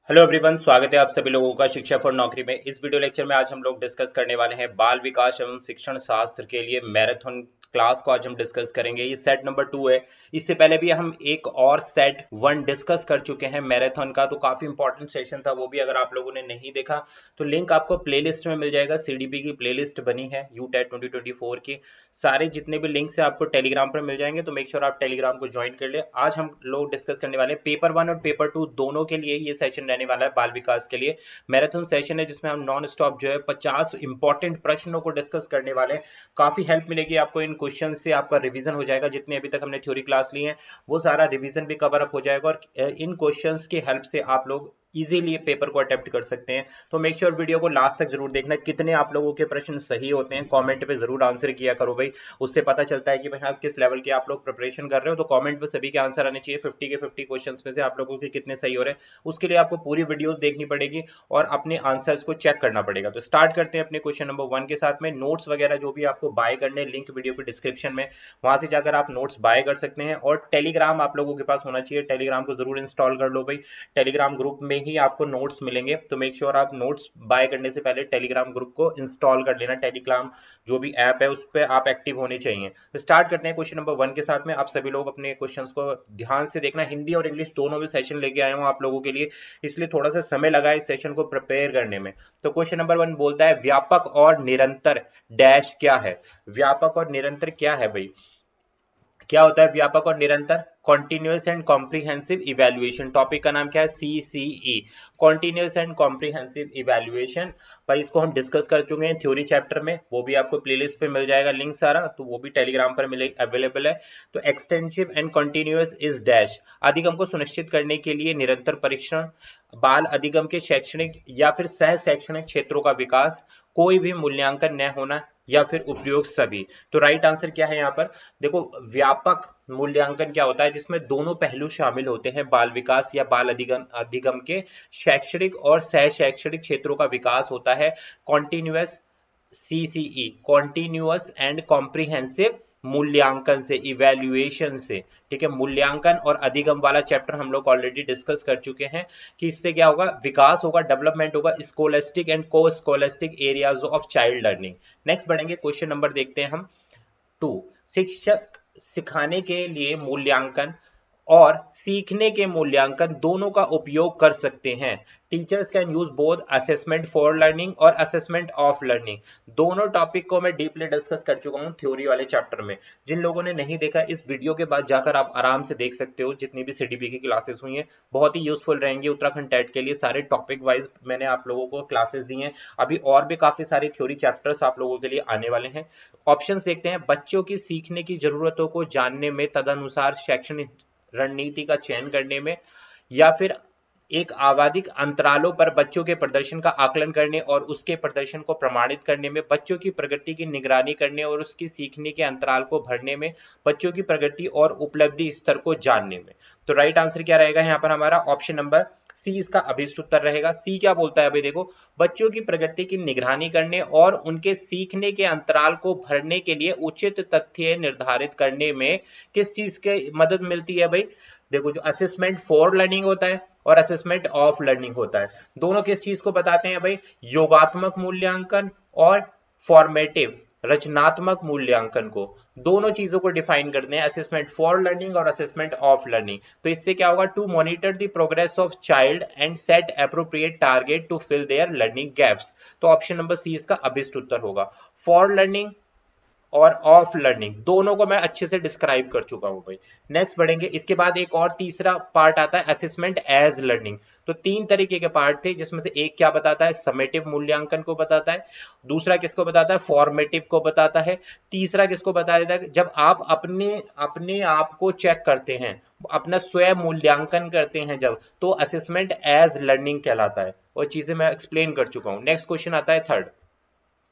Hello everyone, स्वागत है आप सभी लोगों का शिक्षा फॉर नौकरी में। इस वीडियो लेक्चर में आज हम लोग डिस्कस करने वाले हैं बाल विकास एवं शिक्षण शास्त्र के लिए मैराथन क्लास को आज हम डिस्कस करेंगे। ये सेट नंबर 2 है। इससे पहले भी हम एक और सेट 1 डिस्कस कर चुके हैं मैराथन का, तो काफी इंपॉर्टेंट सेशन था वो भी। अगर आप लोगों ने नहीं देखा तो लिंक आपको प्लेलिस्ट में मिल जाएगा। सीडीपी की प्लेलिस्ट बनी है यूटेट 2024 की। सारे जितने भी लिंक्स है आपको टेलीग्राम पर मिल जाएंगे, तो मेक श्योर आप टेलीग्राम को ज्वाइन कर ले। आज हम लोग डिस्कस करने वाले हैं पेपर 1 और पेपर 2 दोनों के लिए ये सेशन रहने वाला है। बाल विकास के लिए मैराथन सेशन है जिसमें हम नॉन स्टॉप जो है 50 इंपॉर्टेंट प्रश्नों को डिस्कस करने वाले हैं। काफी हेल्प मिलेगी आपको इन क्वेश्चन से, आपका रिवीजन हो जाएगा। जितने अभी तक हमने थ्योरी क्लास ली है वो सारा रिवीजन भी कवर अप हो जाएगा और इन क्वेश्चंस की हेल्प से आप लोग इजीली पेपर को अटेम्प्ट कर सकते हैं। तो मेक श्योर वीडियो को लास्ट तक जरूर देखना। कितने आप लोगों के प्रश्न सही होते हैं कमेंट पे जरूर आंसर किया करो भाई, उससे पता चलता है कि भाई आप किस लेवल के आप लोग प्रिपरेशन कर रहे हो। तो कमेंट पे सभी के आंसर आने चाहिए। 50 के 50 क्वेश्चंस में से आप लोगों के कितने सही हो रहे हैं उसके लिए आपको पूरी वीडियोस देखनी पड़ेगी और अपने आंसर्स को चेक करना पड़ेगा। तो स्टार्ट करते हैं अपने क्वेश्चन नंबर 1 के साथ में। नोट्स वगैरह जो भी आपको बाय करने, लिंक वीडियो के डिस्क्रिप्शन में, वहां से जाकर आप नोट्स बाय कर सकते हैं। और टेलीग्राम आप लोगों के पास होना चाहिए, टेलीग्राम को जरूर इंस्टॉल कर लो भाई। टेलीग्राम ग्रुप में ही आपको नोट्स मिलेंगे, तो मेक श्योर आप नोट्स बाय करने से पहले टेलीग्राम ग्रुप को इंस्टॉल कर लेना। टेलीग्राम जो भी ऐप है उस पर आप एक्टिव होने चाहिए। तो स्टार्ट करते हैं क्वेश्चन नंबर 1 के साथ में। आप सभी लोग अपने क्वेश्चंस को ध्यान से देखना। हिंदी और इंग्लिश दोनों भी सेशन लेके आया हूं आप लोगों के लिए, इसलिए थोड़ा सा समय लगा इस सेशन को प्रिपेयर करने में। तो क्वेश्चन नंबर 1 बोलता है व्यापक और निरंतर डैश क्या है। व्यापक और निरंतर क्या है भाई? क्या होता है व्यापक और निरंतर? Continuous and comprehensive evaluation. Topic का नाम क्या है? CCE, continuous and comprehensive evaluation. भाई इसको हम डिस्कस कर चुके हैं थ्योरी चैप्टर में, वो भी आपको प्लेलिस्ट पे मिल जाएगा लिंक सारा, तो वो भी टेलीग्राम पर मिले अवेलेबल है। तो extensive and continuous is dash. अधिगम को सुनिश्चित करने के लिए निरंतर परीक्षण, बाल अधिगम के शैक्षणिक या फिर सह शैक्षणिक क्षेत्रों का विकास, कोई भी मूल्यांकन न होना या फिर उपयोग सभी। तो राइट आंसर क्या है यहाँ पर? देखो, व्यापक मूल्यांकन क्या होता है? जिसमें दोनों पहलू शामिल होते हैं, बाल विकास या बाल अधिगम अधिगम के शैक्षणिक और सह शैक्षणिक क्षेत्रों का विकास होता है। Continuous, CCE, continuous and comprehensive मूल्यांकन से, इवेल्युएशन से। ठीक है, मूल्यांकन और अधिगम वाला चैप्टर हम लोग ऑलरेडी डिस्कस कर चुके हैं कि इससे क्या होगा? विकास होगा, डेवलपमेंट होगा स्कोलेस्टिक एंड को scholastic areas of child learning. Next बढ़ेंगे, क्वेश्चन नंबर देखते हैं हम 2। शिक्षक सिखाने के लिए मूल्यांकन और सीखने के मूल्यांकन दोनों का उपयोग कर सकते हैं। Teachers can use both assessment for learning और असेसमेंट ऑफ लर्निंग। दोनों टॉपिक को मैं डीपली डिस्कस कर चुका हूं थ्योरी वाले चैप्टर में। जिन लोगों ने नहीं देखा, इस वीडियो के बाद जाकर आप आराम से देख सकते हो। जितनी भी सीडीपी की क्लासेस हुई हैं बहुत ही यूजफुल रहेंगी उत्तराखंड टेट के लिए। सारे टॉपिक वाइज मैंने आप लोगों को क्लासेस दी हैं। अभी और भी काफी सारे थ्योरी चैप्टर्स आप लोगों के लिए आने वाले हैं। ऑप्शन देखते हैं। बच्चों की सीखने की जरूरतों को जानने में, तदनुसार शैक्षणिक रणनीति का चयन करने में, या फिर एक आवधिक अंतरालों पर बच्चों के प्रदर्शन का आकलन करने और उसके प्रदर्शन को प्रमाणित करने में, बच्चों की प्रगति की निगरानी करने और उसकी सीखने के अंतराल को भरने में, बच्चों की प्रगति और उपलब्धि स्तर को जानने में। तो राइट आंसर क्या रहेगा यहाँ पर? हमारा ऑप्शन नंबर सी इसका अभिष्ट उत्तर रहेगा। सी क्या बोलता है भाई? देखो, बच्चों की प्रगति की निगरानी करने और उनके सीखने के अंतराल को भरने के लिए उचित तथ्य निर्धारित करने में किस चीज की मदद मिलती है भाई? देखो, जो असेसमेंट फॉर लर्निंग होता है और असेसमेंट ऑफ लर्निंग होता है, दोनों किस चीज को बताते हैं भाई? योगात्मक मूल्यांकन और फॉर्मेटिव, रचनात्मक मूल्यांकन को। दोनों चीजों को डिफाइन करते हैं, असेसमेंट फॉर लर्निंग और असेसमेंट ऑफ लर्निंग। तो इससे क्या होगा? To monitor the progress of child and set appropriate target to fill their learning gaps. तो ऑप्शन नंबर सी इसका अभिष्ट उत्तर होगा। फॉर लर्निंग और ऑफ लर्निंग दोनों को मैं अच्छे से डिस्क्राइब कर चुका हूं भाई। नेक्स्ट बढ़ेंगे, इसके बाद एक और तीसरा पार्ट आता है असेसमेंट एज लर्निंग। तो 3 तरीके के पार्ट थे, जिसमें से एक क्या बताता है? समेटिव मूल्यांकन को बताता है। दूसरा किसको बताता है? फॉर्मेटिव को बताता है। तीसरा किसको बता देता है? जब आप अपने अपने आप को चेक करते हैं, अपना स्वयं मूल्यांकन करते हैं जब, तो असेसमेंट एज लर्निंग कहलाता है। और चीजें मैं एक्सप्लेन कर चुका हूं। नेक्स्ट क्वेश्चन आता है 3rd।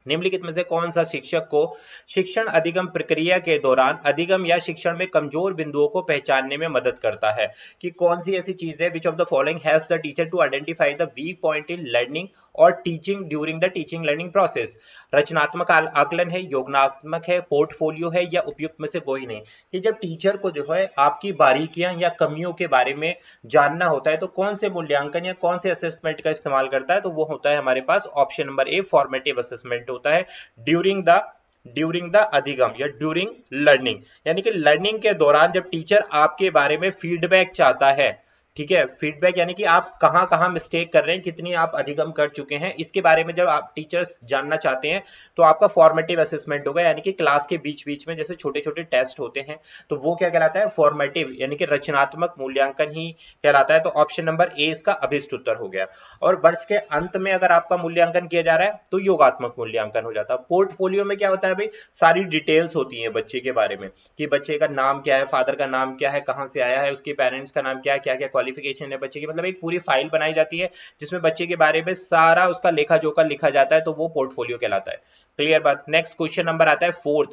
निम्नलिखित में से कौन सा शिक्षक को शिक्षण अधिगम प्रक्रिया के दौरान अधिगम या शिक्षण में कमजोर बिंदुओं को पहचानने में मदद करता है? कि कौन सी ऐसी चीज है which of the following helps the teacher to identify the weak point in learning और teaching during the teaching learning process. रचनात्मक आकलन है, योजनात्मक है, पोर्टफोलियो है, या उपयुक्त में से कोई नहीं। कि जब टीचर को जो है आपकी बारीकियां या कमियों के बारे में जानना होता है तो कौन से मूल्यांकन या कौन से असेसमेंट का इस्तेमाल करता है, तो वो होता है हमारे पास option number A, formative assessment होता है ड्यूरिंग द अधिगम या ड्यूरिंग लर्निंग। यानी कि लर्निंग के दौरान जब टीचर आपके बारे में फीडबैक चाहता है, ठीक है, फीडबैक यानी कि आप कहां कहां मिस्टेक कर रहे हैं, कितनी आप अधिगम कर चुके हैं, इसके बारे में जब आप टीचर्स जानना चाहते हैं तो आपका फॉर्मेटिव असेसमेंट होगा। यानी कि क्लास के बीच बीच में जैसे छोटे छोटे टेस्ट होते हैं तो वो क्या कहलाता है, फॉर्मेटिव यानी कि रचनात्मक मूल्यांकन ही कहलाता है। तो ऑप्शन नंबर ए इसका अभिष्ट उत्तर हो गया। और वर्ष के अंत में अगर आपका मूल्यांकन किया जा रहा है तो योगात्मक मूल्यांकन हो जाता है। पोर्टफोलियो में क्या होता है भाई, सारी डिटेल्स होती है बच्चे के बारे में कि बच्चे का नाम क्या है, फादर का नाम क्या है, कहां से आया है, उसके पेरेंट्स का नाम क्या है, क्या क्या क्वालिफिकेशन है बच्चे की, मतलब एक पूरी फाइल बनाई जाती है जिसमें बच्चे के बारे में सारा उसका लेखा जोखा लिखा जाता है, तो वो पोर्टफोलियो कहलाता है। क्लियर बात। नेक्स्ट क्वेश्चन नंबर आता है फोर्थ।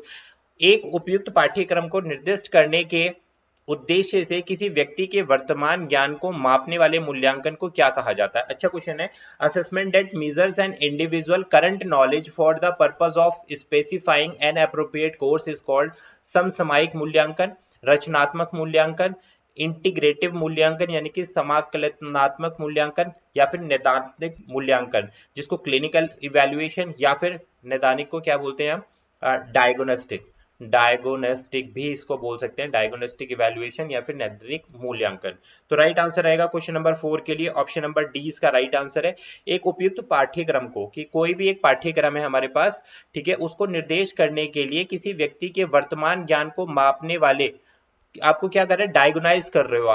एक उपयुक्त पाठ्यक्रम को निर्दिष्ट करने के उद्देश्य से किसी व्यक्ति के वर्तमान ज्ञान को मापने वाले मूल्यांकन को क्या कहा जाता है। अच्छा क्वेश्चन है। Assessment that measures an individual current knowledge for the purpose of specifying N appropriate course is called समसामयिक मूल्यांकन, रचनात्मक मूल्यांकन, इंटीग्रेटिव मूल्यांकन यानी कि समाकलनात्मक मूल्यांकन, या फिर नैदानिक मूल्यांकन जिसको क्लिनिकल इवैल्यूएशन, या फिर नैदानिक को क्या बोलते हैं हम, डायग्नोस्टिक भी इसको बोल सकते हैं, डायग्नोस्टिक इवैल्यूएशन या फिर नैदानिक मूल्यांकन। तो राइट आंसर रहेगा क्वेश्चन नंबर 4 के लिए ऑप्शन नंबर डी इसका राइट आंसर है। एक उपयुक्त पाठ्यक्रम को, कि कोई भी एक पाठ्यक्रम है हमारे पास, ठीक है, उसको निर्देश करने के लिए किसी व्यक्ति के वर्तमान ज्ञान को मापने वाले, आपको क्या कर रहे हैं, डायगोनाइज कर रहे हो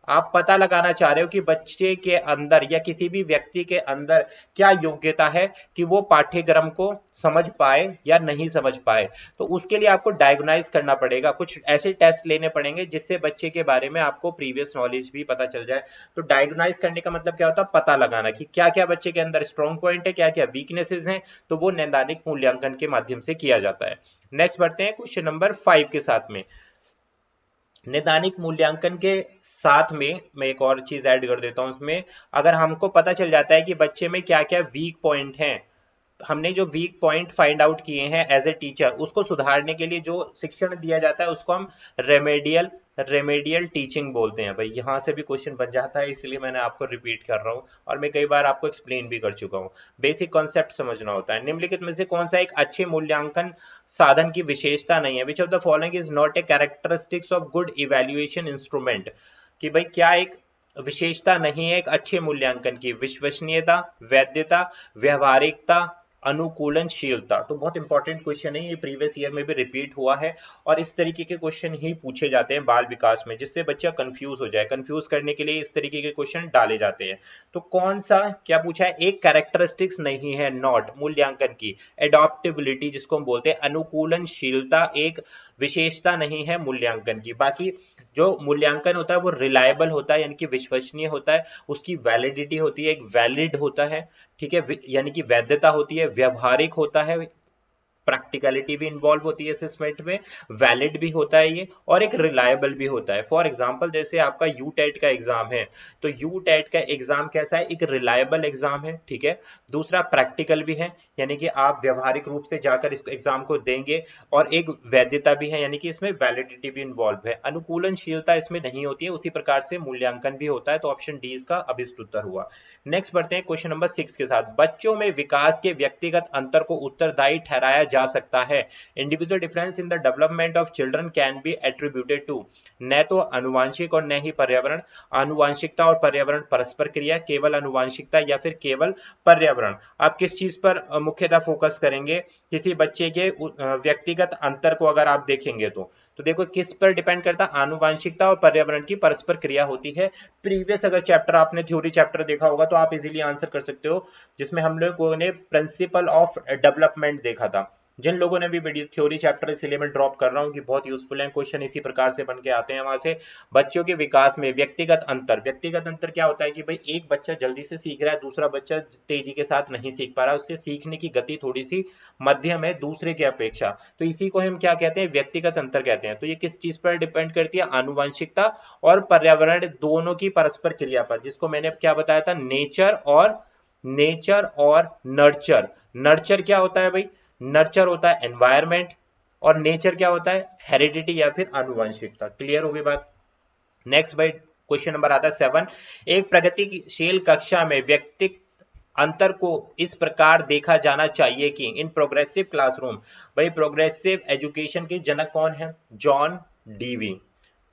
आप पता लगाना चाह रहे हो कि बच्चे के अंदर या किसी भी व्यक्ति के अंदर क्या योग्यता है कि वो पाठ्यक्रम को समझ पाए या नहीं समझ पाए। तो उसके लिए आपको डायगोनाइज करना पड़ेगा, कुछ ऐसे टेस्ट लेने पड़ेंगे जिससे बच्चे के बारे में आपको प्रीवियस नॉलेज भी पता चल जाए। तो डायगोनाइज करने का मतलब क्या होता है, पता लगाना कि क्या क्या बच्चे के अंदर स्ट्रॉन्ग पॉइंट है, क्या क्या वीकनेसेस हैं, तो वो नैदानिक मूल्यांकन के माध्यम से किया जाता है। नेक्स्ट बढ़ते हैं क्वेश्चन नंबर 5 के साथ में। नैदानिक मूल्यांकन के साथ में मैं एक और चीज ऐड कर देता हूं उसमें। अगर हमको पता चल जाता है कि बच्चे में क्या क्या वीक पॉइंट हैं, हमने जो वीक पॉइंट फाइंड आउट किए हैं एज ए टीचर, उसको सुधारने के लिए जो शिक्षण दिया जाता है उसको हम रेमेडियल टीचिंग बोलते हैं। भाई यहां से भी क्वेश्चन बन जाता है, इसलिए मैंने आपको रिपीट कर रहा हूं और मैं कई बार आपको एक्सप्लेन भी कर चुका हूं। बेसिक कॉन्सेप्ट समझना होता है। निम्नलिखित में से कौन सा एक अच्छे मूल्यांकन साधन की विशेषता नहीं है, which of the following is not a characteristics of good evaluation instrument. कि भाई क्या एक विशेषता नहीं है एक अच्छे मूल्यांकन की, विश्वसनीयता, वैधता, व्यवहारिकता, अनुकूलनशीलता। तो बहुत इंपॉर्टेंट क्वेश्चन है, ये प्रीवियस ईयर में भी रिपीट हुआ है और इस तरीके के क्वेश्चन ही पूछे जाते हैं बाल विकास में, जिससे बच्चा कंफ्यूज हो जाए। कंफ्यूज करने के लिए इस तरीके के क्वेश्चन डाले जाते हैं। तो कौन सा क्या पूछा है, एक कैरेक्टरिस्टिक्स नहीं है नॉट मूल्यांकन की, एडॉप्टेबिलिटी जिसको हम बोलते हैं, अनुकूलनशीलता एक विशेषता नहीं है मूल्यांकन की। बाकी जो मूल्यांकन होता है वो रिलायबल होता है यानी कि विश्वसनीय होता है, उसकी वैलिडिटी होती है, एक वैलिड होता है, ठीक है, यानी कि वैधता होती है, व्यवहारिक होता है, प्रैक्टिकलिटी भी इन्वॉल्व होती है असेसमेंट में, वैलिड भी होता है ये, और एक रिलायबल भी होता है। फॉर एग्जांपल जैसे आपका यूटेट का एग्जाम है, तो यूटेट का एग्जाम कैसा है, एक रिलायबल एग्जाम है, ठीक है। दूसरा प्रैक्टिकल भी है, यानी कि आप व्यवहारिक रूप से जाकर इस एग्जाम को देंगे, और एक वैधता भी है यानी कि इसमें वैलिडिटी भी इन्वॉल्व है। अनुकूलनशीलता इसमें नहीं होती है, उसी प्रकार से मूल्यांकन भी होता है। तो ऑप्शन डी इसका अभिष्ट उत्तर हुआ। नेक्स्ट बढ़ते हैं क्वेश्चन नंबर 6 के साथ। बच्चों में विकास के व्यक्तिगत अंतर को उत्तरदायी ठहराया जा सकता है। Individual difference in the development of children can be attributed to, न तो आनुवांशिक और न ही पर्यावरण, आनुवांशिकता और पर्यावरण परस्पर क्रिया, केवल आनुवांशिकता या फिर केवल पर्यावरण। आप किस चीज पर मुख्यतः फोकस करेंगे, किसी बच्चे के व्यक्तिगत अंतर को अगर आप देखेंगे तो देखो किस पर डिपेंड करता है, आनुवांशिकता और पर्यावरण की परस्पर क्रिया होती है। प्रीवियस अगर चैप्टर आपने थ्योरी चैप्टर देखा होगा तो आप इजीली आंसर कर सकते हो, जिसमें हम लोगों ने प्रिंसिपल ऑफ डेवलपमेंट देखा था। जिन लोगों ने भी वीडियो थ्योरी चैप्टर इसलिए मैं ड्रॉप कर रहा हूं कि बहुत यूजफुल है, क्वेश्चन इसी प्रकार से बन के आते हैं वहां से। बच्चों के विकास में व्यक्तिगत अंतर क्या होता है कि भाई एक बच्चा जल्दी से सीख रहा है, दूसरा बच्चा तेजी के साथ नहीं सीख पा रहा, उससे सीखने की गति थोड़ी सी मध्यम है दूसरे की अपेक्षा, तो इसी को हम क्या कहते हैं, व्यक्तिगत अंतर कहते हैं। तो ये किस चीज पर डिपेंड करती है, आनुवंशिकता और पर्यावरण दोनों की परस्पर क्रिया पर, जिसको मैंने क्या बताया था, नेचर और नेचर और नर्चर। नर्चर क्या होता है भाई? नर्चर होता है एनवायरमेंट, और नेचर क्या होता है? हेरिडिटी या फिर आनुवंशिकता। क्लियर हो गई बात? नेक्स्ट भाई क्वेश्चन नंबर आता है 7। एक प्रगतिशील कक्षा में व्यक्तिगत अंतर को इस प्रकार देखा जाना चाहिए कि इन प्रोग्रेसिव क्लासरूम। भाई प्रोग्रेसिव एजुकेशन के जनक कौन है? John Dewey.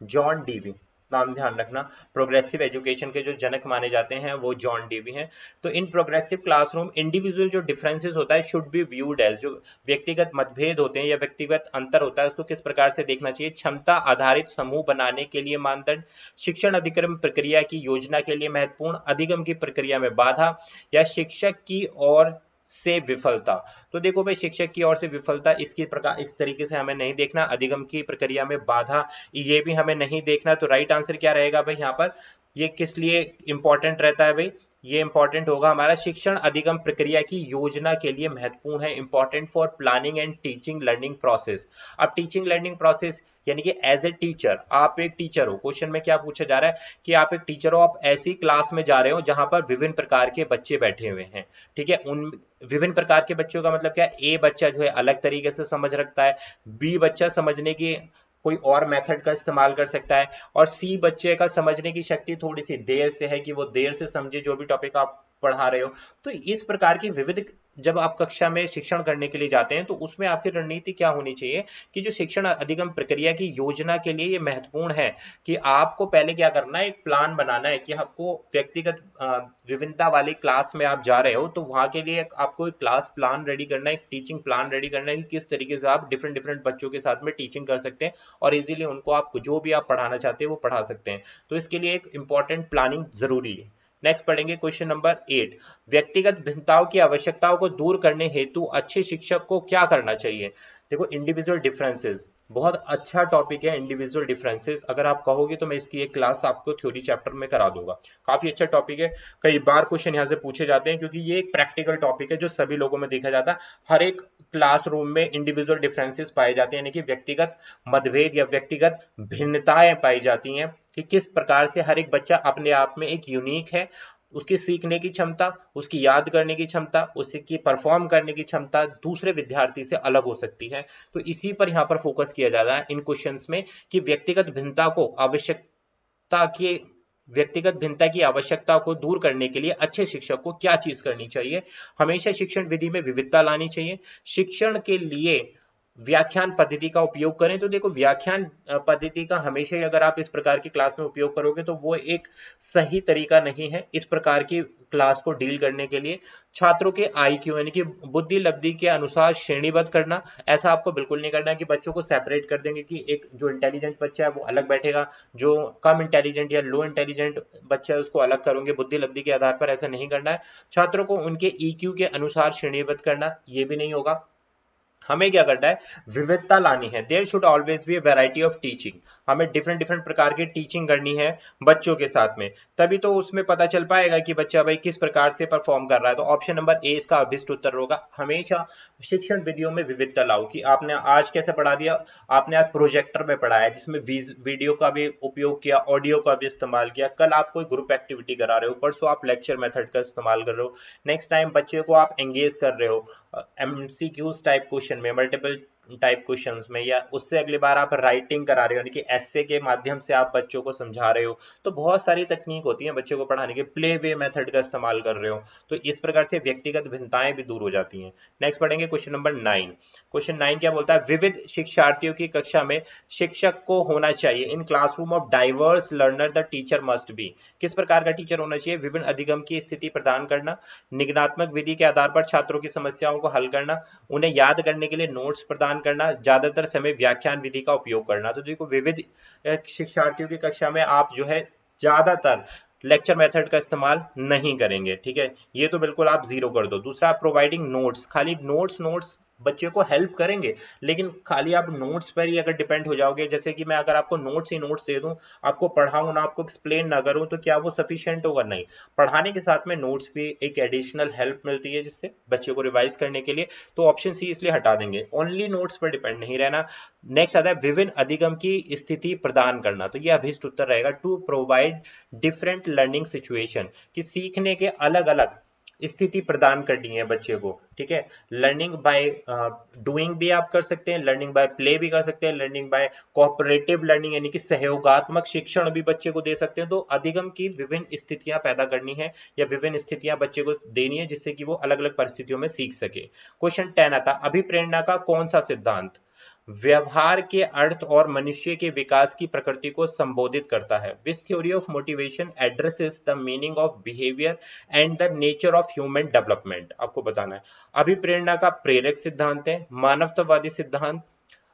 जॉन डीवी नाम ध्यान रखना। प्रोग्रेसिव एजुकेशन के जो जनक माने जाते हैं वो जॉन डीवी हैं। तो इन प्रोग्रेसिव क्लासरूम इंडिविजुअल जो डिफरेंसेस होता है शुड बी व्यूड एज, जो व्यक्तिगत मतभेद होते हैं या व्यक्तिगत अंतर होता है उसको किस प्रकार से देखना चाहिए? क्षमता आधारित समूह बनाने के लिए मानदंड, शिक्षण अधिक्रम प्रक्रिया की योजना के लिए महत्वपूर्ण, अधिगम की प्रक्रिया में बाधा, या शिक्षक की ओर से विफलता। तो देखो भाई शिक्षक की ओर से विफलता इसकी प्रकार इस तरीके से हमें नहीं देखना, अधिगम की प्रक्रिया में बाधा ये भी हमें नहीं देखना। तो राइट आंसर क्या रहेगा भाई यहाँ पर? ये किस लिए इंपॉर्टेंट रहता है भाई? ये इंपॉर्टेंट होगा हमारा शिक्षण अधिगम प्रक्रिया की योजना के लिए महत्वपूर्ण है, important for planning and teaching learning process. अब टीचिंग लर्निंग प्रोसेस यानी कि एज ए टीचर, आप एक टीचर हो, क्वेश्चन में क्या पूछा जा रहा है कि आप एक टीचर हो, आप ऐसी क्लास में जा रहे हो जहां पर विभिन्न प्रकार के बच्चे बैठे हुए हैं। ठीक है, उन विभिन्न प्रकार के बच्चों का मतलब क्या है? ए बच्चा जो है अलग तरीके से समझ रखता है, बी बच्चा समझने की कोई और मेथड का इस्तेमाल कर सकता है, और सी बच्चे का समझने की शक्ति थोड़ी सी देर से है कि वो देर से समझे जो भी टॉपिक आप पढ़ा रहे हो। तो इस प्रकार की विविध, जब आप कक्षा में शिक्षण करने के लिए जाते हैं तो उसमें आपकी रणनीति क्या होनी चाहिए कि जो शिक्षण अधिगम प्रक्रिया की योजना के लिए ये महत्वपूर्ण है कि आपको पहले क्या करना है? एक प्लान बनाना है कि आपको व्यक्तिगत विभिन्नता वाली क्लास में आप जा रहे हो तो वहां के लिए आपको एक क्लास प्लान रेडी करना है, एक टीचिंग प्लान रेडी करना है कि किस तरीके से आप डिफरेंट डिफरेंट बच्चों के साथ में टीचिंग कर सकते हैं और इजीली उनको आप जो भी आप पढ़ाना चाहते हैं वो पढ़ा सकते हैं। तो इसके लिए एक इंपॉर्टेंट प्लानिंग जरूरी है। नेक्स्ट पढ़ेंगे क्वेश्चन नंबर 8। व्यक्तिगत भिन्नताओं की आवश्यकताओं को दूर करने हेतु अच्छे शिक्षक को क्या करना चाहिए? देखो इंडिविजुअल डिफरेंसेस बहुत अच्छा टॉपिक है। इंडिविजुअल डिफरेंसेस अगर आप कहोगे तो मैं इसकी एक क्लास आपको थ्योरी चैप्टर में करा दूंगा, काफी अच्छा टॉपिक है। कई बार क्वेश्चन यहाँ से पूछे जाते हैं क्योंकि ये एक प्रैक्टिकल टॉपिक है जो सभी लोगों में देखा जाता है। हर एक क्लासरूम में इंडिविजुअल डिफरेंसेस पाए जाते हैं, यानी कि व्यक्तिगत मतभेद या व्यक्तिगत भिन्नताएं पाई जाती हैं कि किस प्रकार से हर एक बच्चा अपने आप में एक यूनिक है, उसकी सीखने की क्षमता, उसकी याद करने की क्षमता, उसकी परफॉर्म करने की क्षमता दूसरे विद्यार्थी से अलग हो सकती है। तो इसी पर यहाँ पर फोकस किया जा रहा है इन क्वेश्चंस में कि व्यक्तिगत भिन्नता की आवश्यकता को दूर करने के लिए अच्छे शिक्षक को क्या चीज करनी चाहिए? हमेशा शिक्षण विधि में विविधता लानी चाहिए। शिक्षण के लिए व्याख्यान पद्धति का उपयोग करें। तो देखो व्याख्यान पद्धति का हमेशा ही अगर आप इस प्रकार की क्लास में उपयोग करोगे तो वो एक सही तरीका नहीं है इस प्रकार की क्लास को डील करने के लिए। छात्रों के आईक्यू यानी कि बुद्धि लब्धि के अनुसार श्रेणीबद्ध करना, ऐसा आपको बिल्कुल नहीं करना है कि बच्चों को सेपरेट कर देंगे कि एक जो इंटेलिजेंट बच्चा है वो अलग बैठेगा, जो कम इंटेलिजेंट या लो इंटेलिजेंट बच्चा है उसको अलग करोगे बुद्धि लब्धि के आधार पर। ऐसा नहीं करना है। छात्रों को उनके ईक्यू के अनुसार श्रेणीबद्ध करना, ये भी नहीं होगा। हमें क्या करना है? विविधता लानी है। There should always be variety of teaching. हमें डिफरेंट डिफरेंट प्रकार की टीचिंग करनी है बच्चों के साथ में, तभी तो उसमें पता चल पाएगा कि बच्चा भाई किस प्रकार से परफॉर्म कर रहा है। तो ऑप्शन नंबर ए इसका अभिष्ट उत्तर होगा। हमेशा शिक्षण विधियों में विविधता लाओ कि आपने आज कैसे पढ़ा दिया, आपने आज प्रोजेक्टर में पढ़ाया जिसमें वीडियो का भी उपयोग किया, ऑडियो का भी इस्तेमाल किया, कल आप कोई ग्रुप एक्टिविटी करा रहे हो, परसों आप लेक्चर मेथड का इस्तेमाल कर रहे हो, नेक्स्ट टाइम बच्चे को आप एंगेज कर रहे हो एमसीक्यूज टाइप क्वेश्चन में, मल्टीपल टाइप क्वेश्चंस में, या उससे अगली बार आप राइटिंग करा रहे हो यानी कि एस्से के माध्यम से आप बच्चों को समझा रहे हो। तो बहुत सारी तकनीक होती है बच्चों को पढ़ाने के, प्ले वे मेथड का इस्तेमाल कर रहे हो। तो इस प्रकार से व्यक्तिगत भिन्नताएं भी दूर हो जाती हैं। नेक्स्ट पढ़ेंगे क्वेश्चन नंबर 9। क्वेश्चन 9 क्या बोलता है? विविध शिक्षार्थियों की कक्षा में शिक्षक को होना चाहिए। In classroom of diverse learner the teacher must be. किस प्रकार का टीचर होना चाहिए? विभिन्न अधिगम की स्थिति प्रदान करना, निगमनात्मक विधि के आधार पर छात्रों की समस्याओं को हल करना, उन्हें याद करने के लिए नोट्स प्रदान करना, ज्यादातर समय व्याख्यान विधि का उपयोग करना। तो देखो विविध शिक्षार्थियों की कक्षा में आप जो है ज्यादातर लेक्चर मेथड का इस्तेमाल नहीं करेंगे। ठीक है, ये तो बिल्कुल आप जीरो कर दो। दूसरा, प्रोवाइडिंग नोट्स, खाली नोट्स नोट्स बच्चे को हेल्प करेंगे, लेकिन खाली आप नोट्स पर ही अगर डिपेंड हो जाओगे, जैसे कि मैं अगर आपको नोट्स ही नोट्स दे दूं, आपको पढ़ाऊं ना, आपको एक्सप्लेन ना करूं, तो क्या वो सफिशिएंट होगा? नहीं। पढ़ाने के साथ में नोट्स भी एक एडिशनल हेल्प मिलती है जिससे बच्चे को रिवाइज करने के लिए। तो ऑप्शन सी इसलिए हटा देंगे, ओनली नोट्स पर डिपेंड नहीं रहना। नेक्स्ट आता है विभिन्न अधिगम की स्थिति प्रदान करना। तो यह अभिष्ट उत्तर रहेगा, to provide different learning situation, कि सीखने के अलग अलग स्थिति प्रदान करनी है बच्चे को, ठीक है। लर्निंग बाय डूइंग भी आप कर सकते हैं, लर्निंग बाय प्ले भी कर सकते हैं, लर्निंग बाय कोऑपरेटिव लर्निंग यानी कि सहयोगात्मक शिक्षण भी बच्चे को दे सकते हैं। तो अधिगम की विभिन्न स्थितियां पैदा करनी है या विभिन्न स्थितियां बच्चे को देनी है जिससे कि वो अलग अलग परिस्थितियों में सीख सके। क्वेश्चन 10 आता, अभिप्रेरणा का कौन सा सिद्धांत व्यवहार के अर्थ और मनुष्य के विकास की प्रकृति को संबोधित करता है? Which theory of motivation addresses the meaning of behaviour and the nature of human development? आपको बताना है। अभिप्रेरणा का प्रेरक सिद्धांत है, मानवतावादी सिद्धांत,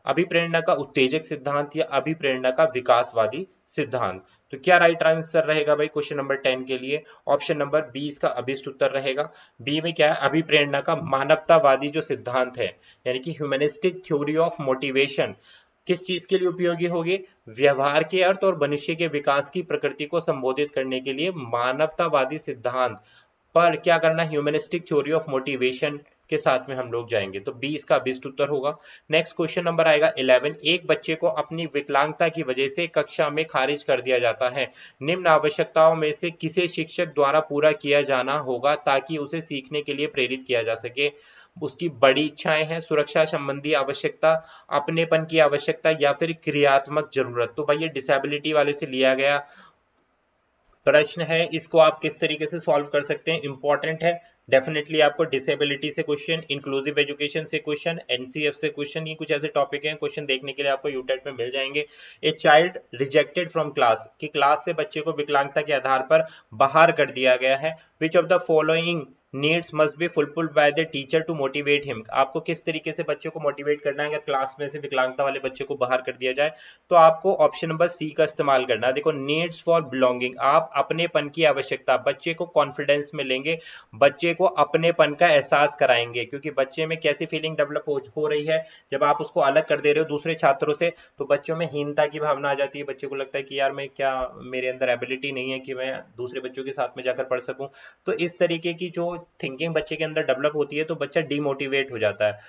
अभिप्रेरणा का उत्तेजक सिद्धांत या अभिप्रेरणा का विकासवादी सिद्धांत? तो क्या राइट आंसर रहेगा भाई क्वेश्चन नंबर 10 के लिए? ऑप्शन नंबर बी इसका अभिष्ट उत्तर रहेगा। बी में क्या है? अभिप्रेरणा का मानवतावादी जो सिद्धांत है यानी कि ह्यूमनिस्टिक थ्योरी ऑफ मोटिवेशन किस चीज के लिए उपयोगी होगी? व्यवहार के अर्थ और मनुष्य के विकास की प्रकृति को संबोधित करने के लिए मानवतावादी सिद्धांत पर क्या करना? ह्यूमनिस्टिक थ्योरी ऑफ मोटिवेशन के साथ में हम लोग जाएंगे। तो 20 का अभिष्ट उत्तर होगा। नेक्स्ट क्वेश्चन नंबर आएगा 11। एक बच्चे को अपनी विकलांगता की वजह से कक्षा में खारिज कर दिया जाता है, निम्न आवश्यकताओं में से किसे शिक्षक द्वारा पूरा किया जाना होगा ताकि उसे सीखने के लिए प्रेरित किया जा सके? उसकी बड़ी इच्छाएं हैं, सुरक्षा संबंधी आवश्यकता, अपनेपन की आवश्यकता या फिर क्रियात्मक जरूरत? तो भाई ये डिसेबिलिटी वाले से लिया गया प्रश्न है, इसको आप किस तरीके से सॉल्व कर सकते हैं? इंपॉर्टेंट है डेफिनेटली। आपको डिसेबिलिटी से क्वेश्चन, इंक्लूसिव एजुकेशन से क्वेश्चन, एनसीएफ से क्वेश्चन, ये कुछ ऐसे टॉपिक हैं क्वेश्चन देखने के लिए आपको यूटेट में मिल जाएंगे। A child rejected from class, कि क्लास से बच्चे को विकलांगता के आधार पर बाहर कर दिया गया है। Which of the following needs must be fulfilled by the teacher to motivate him? आपको किस तरीके से बच्चे को मोटिवेट करना है अगर क्लास में से विकलांगता वाले बच्चे को बाहर कर दिया जाए? तो आपको ऑप्शन नंबर सी का इस्तेमाल करना है। देखो, नीड्स फॉर बिलोंगिंग, आप अपनेपन की आवश्यकता, बच्चे को कॉन्फिडेंस में लेंगे, बच्चे को अपनेपन का एहसास कराएंगे, क्योंकि बच्चे में कैसी फीलिंग डेवलप हो रही है जब आप उसको अलग कर दे रहे हो दूसरे छात्रों से, तो बच्चों में हीनता की भावना आ जाती है। बच्चे को लगता है कि यार मैं क्या, मेरे अंदर एबिलिटी नहीं है कि मैं दूसरे बच्चों के साथ में जाकर पढ़ सकूं। तो इस तरीके की जो थिंकिंग बच्चे के अंदर डेवलप होती है तो बच्चा डिमोटिवेट हो जाता है,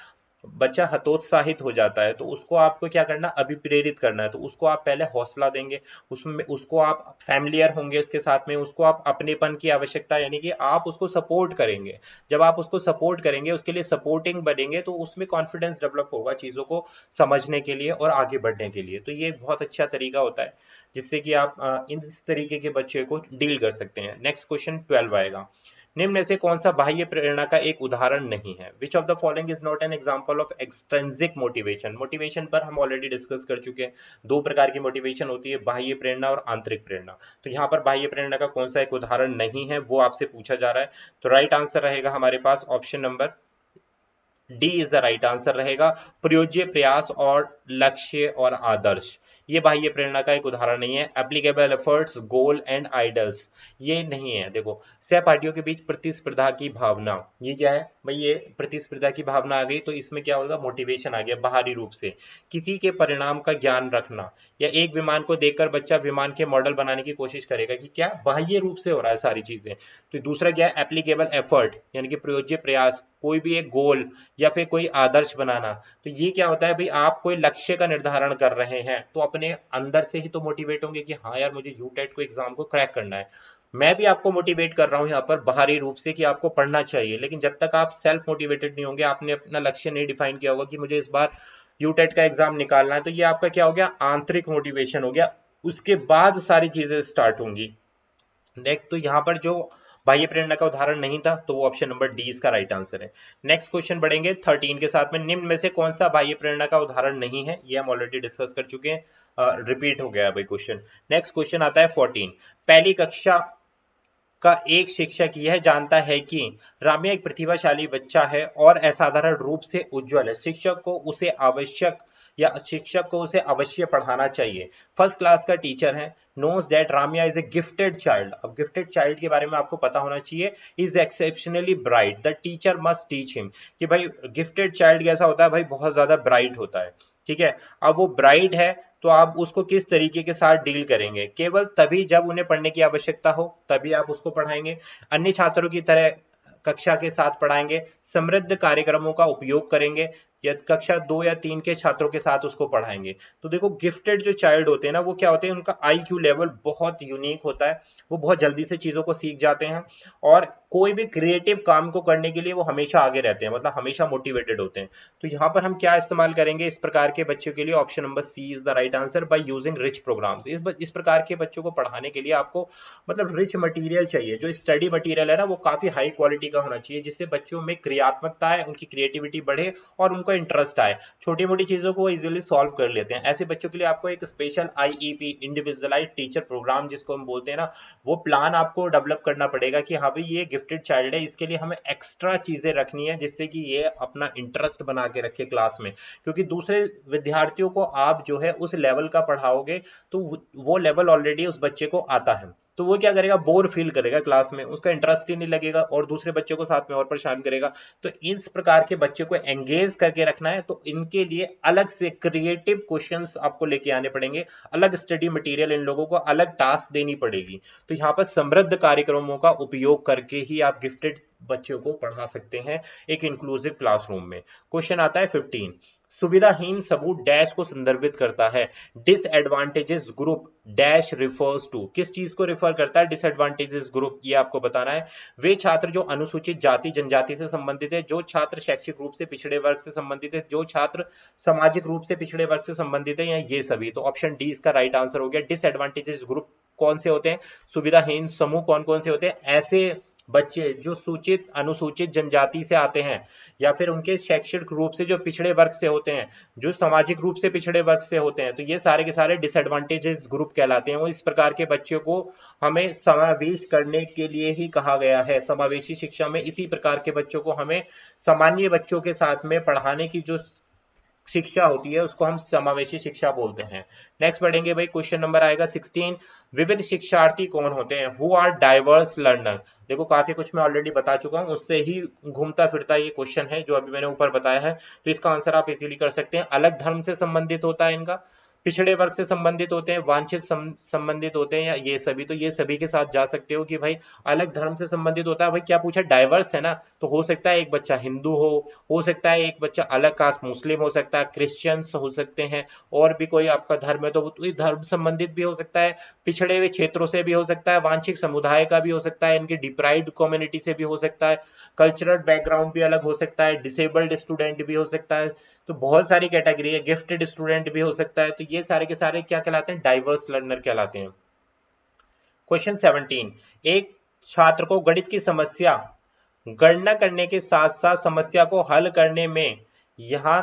बच्चा हतोत्साहित हो जाता है। तो उसको आपको क्या करना? अभिप्रेरित करना है। तो उसको आप पहले हौसला देंगे, उसमें उसको आप फैमिलियर होंगे उसके साथ में, उसको आप अपनेपन की आवश्यकता यानी कि आप उसको सपोर्ट करेंगे। जब आप उसको सपोर्ट करेंगे, उसके लिए सपोर्टिंग बनेंगे, तो उसमें कॉन्फिडेंस डेवलप होगा चीजों को समझने के लिए और आगे बढ़ने के लिए। तो ये बहुत अच्छा तरीका होता है जिससे कि आप इस तरीके के बच्चे को डील कर सकते हैं। नेक्स्ट क्वेश्चन 12 आएगा। निम्न में से कौन सा बाह्य प्रेरणा का एक उदाहरण नहीं है? Which of the following is not an example of extrinsic motivation? Motivation पर हम ऑलरेडी डिस्कस कर चुके हैं। दो प्रकार की मोटिवेशन होती है, बाह्य प्रेरणा और आंतरिक प्रेरणा। तो यहाँ पर बाह्य प्रेरणा का कौन सा एक उदाहरण नहीं है वो आपसे पूछा जा रहा है। तो राइट आंसर रहेगा हमारे पास option number D is the right answer रहेगा। प्रयोज्य, प्रयास और लक्ष्य और आदर्श, ये बाह्य प्रेरणा का एक उदाहरण नहीं है। Applicable efforts, goal and idols, ये नहीं है। देखो, सहपाठियों के बीच प्रतिस्पर्धा की भावना, ये क्या है भाई? ये प्रतिस्पर्धा की भावना आ गई तो इसमें क्या होगा? मोटिवेशन आ गया बाहरी रूप से। किसी के परिणाम का ज्ञान रखना, या एक विमान को देखकर बच्चा विमान के मॉडल बनाने की कोशिश करेगा, कि क्या बाह्य रूप से हो रहा है सारी चीजें। तो दूसरा क्या है? एप्लीकेबल एफर्ट यानी कि प्रयोज्य प्रयास, कोई भी एक गोल या फिर कोई आदर्श बनाना। तो ये क्या होता है भाई? आप कोई लक्ष्य का निर्धारण कर रहे हैं तो अपने अंदर से ही तो मोटिवेट होंगे कि हाँ यार, मुझे यूटेट को एग्जाम को क्रैक करना है। मैं भी आपको मोटिवेट कर रहा हूँ यहाँ पर बाहरी रूप से कि आपको पढ़ना चाहिए, लेकिन जब तक आप सेल्फ मोटिवेटेड नहीं होंगे, आपने अपना लक्ष्य नहीं डिफाइन किया होगा कि मुझे इस बार यूटेट का एग्जाम निकालना है, तो ये आपका क्या हो गया? आंतरिक मोटिवेशन हो गया। उसके बाद सारी चीजें स्टार्ट होंगी। नेक्स्ट, तो यहाँ पर जो बाह्य प्रेरणा का उदाहरण नहीं था तो वो ऑप्शन नंबर डी इसका राइट आंसर है। नेक्स्ट क्वेश्चन बढ़ेंगे 13 के साथ में। निम्न में से कौन सा बाह्य प्रेरणा का उदाहरण नहीं है? ये हम ऑलरेडी डिस्कस कर चुके हैं, रिपीट हो गया भाई क्वेश्चन। नेक्स्ट क्वेश्चन आता है 14। पहली कक्षा का एक शिक्षक यह जानता है कि राम्या एक प्रतिभाशाली बच्चा है और असाधारण रूप से उज्जवल है। शिक्षक को उसे अवश्य पढ़ाना चाहिए। फर्स्ट क्लास का टीचर है, knows that Ramya is a gifted child. अब गिफ्टेड चाइल्ड के बारे में आपको पता होना चाहिए। Is exceptionally bright, the teacher must teach him. कि भाई गिफ्टेड चाइल्ड कैसा होता है भाई? बहुत ज्यादा ब्राइट होता है, ठीक है। अब वो ब्राइट है तो आप उसको किस तरीके के साथ डील करेंगे? केवल तभी जब उन्हें पढ़ने की आवश्यकता हो तभी आप उसको पढ़ाएंगे, अन्य छात्रों की तरह कक्षा के साथ पढ़ाएंगे, समृद्ध कार्यक्रमों का उपयोग करेंगे या कक्षा 2 या 3 के छात्रों के साथ उसको पढ़ाएंगे। तो देखो गिफ्टेड जो चाइल्ड होते हैं ना, वो क्या होते हैं, उनका आईक्यू लेवल बहुत यूनिक होता है, वो बहुत जल्दी से चीजों को सीख जाते हैं और कोई भी क्रिएटिव काम को करने के लिए वो हमेशा आगे रहते हैं, मतलब हमेशा मोटिवेटेड होते हैं। तो यहाँ पर हम क्या इस्तेमाल करेंगे इस प्रकार के बच्चों के लिए, option number C is the right answer, by using rich programmes. इस प्रकार के बच्चों को पढ़ाने के लिए आपको मतलब रिच मटेरियल चाहिए, जो स्टडी मटेरियल है ना वो काफी हाई क्वालिटी का होना चाहिए, जिससे बच्चों में क्रियात्मकता है, उनकी क्रिएटिविटी बढ़े और उनको इंटरेस्ट आए, छोटी मोटी चीजों को इजीली सॉल्व कर लेते हैं। ऐसे बच्चों के लिए आपको एक special IEP, individualised teacher programme जिसको हम बोलते हैं ना, वो प्लान आपको डेवलप करना पड़ेगा कि हाँ भाई ये गिफ्टेड चाइल्ड है, इसके लिए हमें एक्स्ट्रा चीजें रखनी है जिससे कि ये अपना इंटरेस्ट बना के रखे क्लास में, क्योंकि दूसरे विद्यार्थियों को आप जो है उस लेवल का पढ़ाओगे तो वो लेवल ऑलरेडी उस बच्चे को आता है, तो वो क्या करेगा, बोर फील करेगा क्लास में, उसका इंटरेस्ट ही नहीं लगेगा और दूसरे बच्चों को साथ में और परेशान करेगा। तो इस प्रकार के बच्चे को एंगेज करके रखना है, तो इनके लिए अलग से क्रिएटिव क्वेश्चंस आपको लेके आने पड़ेंगे, अलग स्टडी मटेरियल, इन लोगों को अलग टास्क देनी पड़ेगी। तो यहाँ पर समृद्ध कार्यक्रमों का उपयोग करके ही आप गिफ्टेड बच्चों को पढ़ा सकते हैं एक इंक्लूसिव क्लासरूम में। क्वेश्चन आता है 15, सुविधाहीन सबूत डैश को संदर्भित करता है, disadvantages group dash refers to, किस चीज को रिफर करता है डिसएडवांटेजेस ग्रुप, ये आपको बताना है। वे छात्र जो अनुसूचित जाति जनजाति से संबंधित है, जो छात्र शैक्षिक रूप से पिछड़े वर्ग से संबंधित है, जो छात्र सामाजिक रूप से पिछड़े वर्ग से संबंधित है, या ये सभी। तो ऑप्शन डी इसका राइट आंसर हो गया। डिसएडवांटेजेस ग्रुप कौन से होते हैं, सुविधाहीन समूह कौन कौन से होते हैं, ऐसे बच्चे जो सूचित अनुसूचित जनजाति से आते हैं या फिर उनके शैक्षिक रूप से जो पिछड़े वर्ग से होते हैं, जो सामाजिक रूप से पिछड़े वर्ग से होते हैं, तो ये सारे के सारे डिसएडवांटेजेस ग्रुप कहलाते हैं। वो इस प्रकार के बच्चों को हमें समावेश करने के लिए ही कहा गया है। समावेशी शिक्षा में इसी प्रकार के बच्चों को हमें सामान्य बच्चों के साथ में पढ़ाने की जो शिक्षा होती है उसको हम समावेशी शिक्षा बोलते हैं। नेक्स्ट बढ़ेंगे भाई, क्वेश्चन नंबर आएगा 16, विविध शिक्षार्थी कौन होते हैं, हु आर डाइवर्स लर्नर। देखो काफी कुछ मैं ऑलरेडी बता चुका हूं, उससे ही घूमता फिरता ये क्वेश्चन है जो अभी मैंने ऊपर बताया है, तो इसका आंसर आप इजीली कर सकते हैं। अलग धर्म से संबंधित होता है इनका, पिछड़े वर्ग से संबंधित होते हैं, वांछित संबंधित होते हैं, या ये सभी। तो ये सभी के साथ जा सकते हो कि भाई अलग धर्म से संबंधित होता है। भाई क्या पूछा, डाइवर्स है ना, तो हो सकता है एक बच्चा हिंदू हो सकता है एक बच्चा अलग कास्ट मुस्लिम हो सकता है, क्रिश्चियंस हो सकते हैं, और भी कोई आपका धर्म है तो धर्म संबंधित भी हो सकता है, पिछड़े हुए क्षेत्रों से भी हो सकता है, वांछित समुदाय का भी हो सकता है, इनकी डिप्राइव्ड कम्युनिटी से भी हो सकता है, कल्चरल बैकग्राउंड भी अलग हो सकता है, डिसेबल्ड स्टूडेंट भी हो सकता है। तो बहुत सारी कैटेगरी है, गिफ्टेड स्टूडेंट भी हो सकता है। तो ये सारे के सारे क्या कहलाते हैं, डाइवर्स लर्नर कहलाते हैं। क्वेश्चन 17, एक छात्र को गणित की समस्या गणना करने के साथ साथ समस्या को हल करने में यहाँ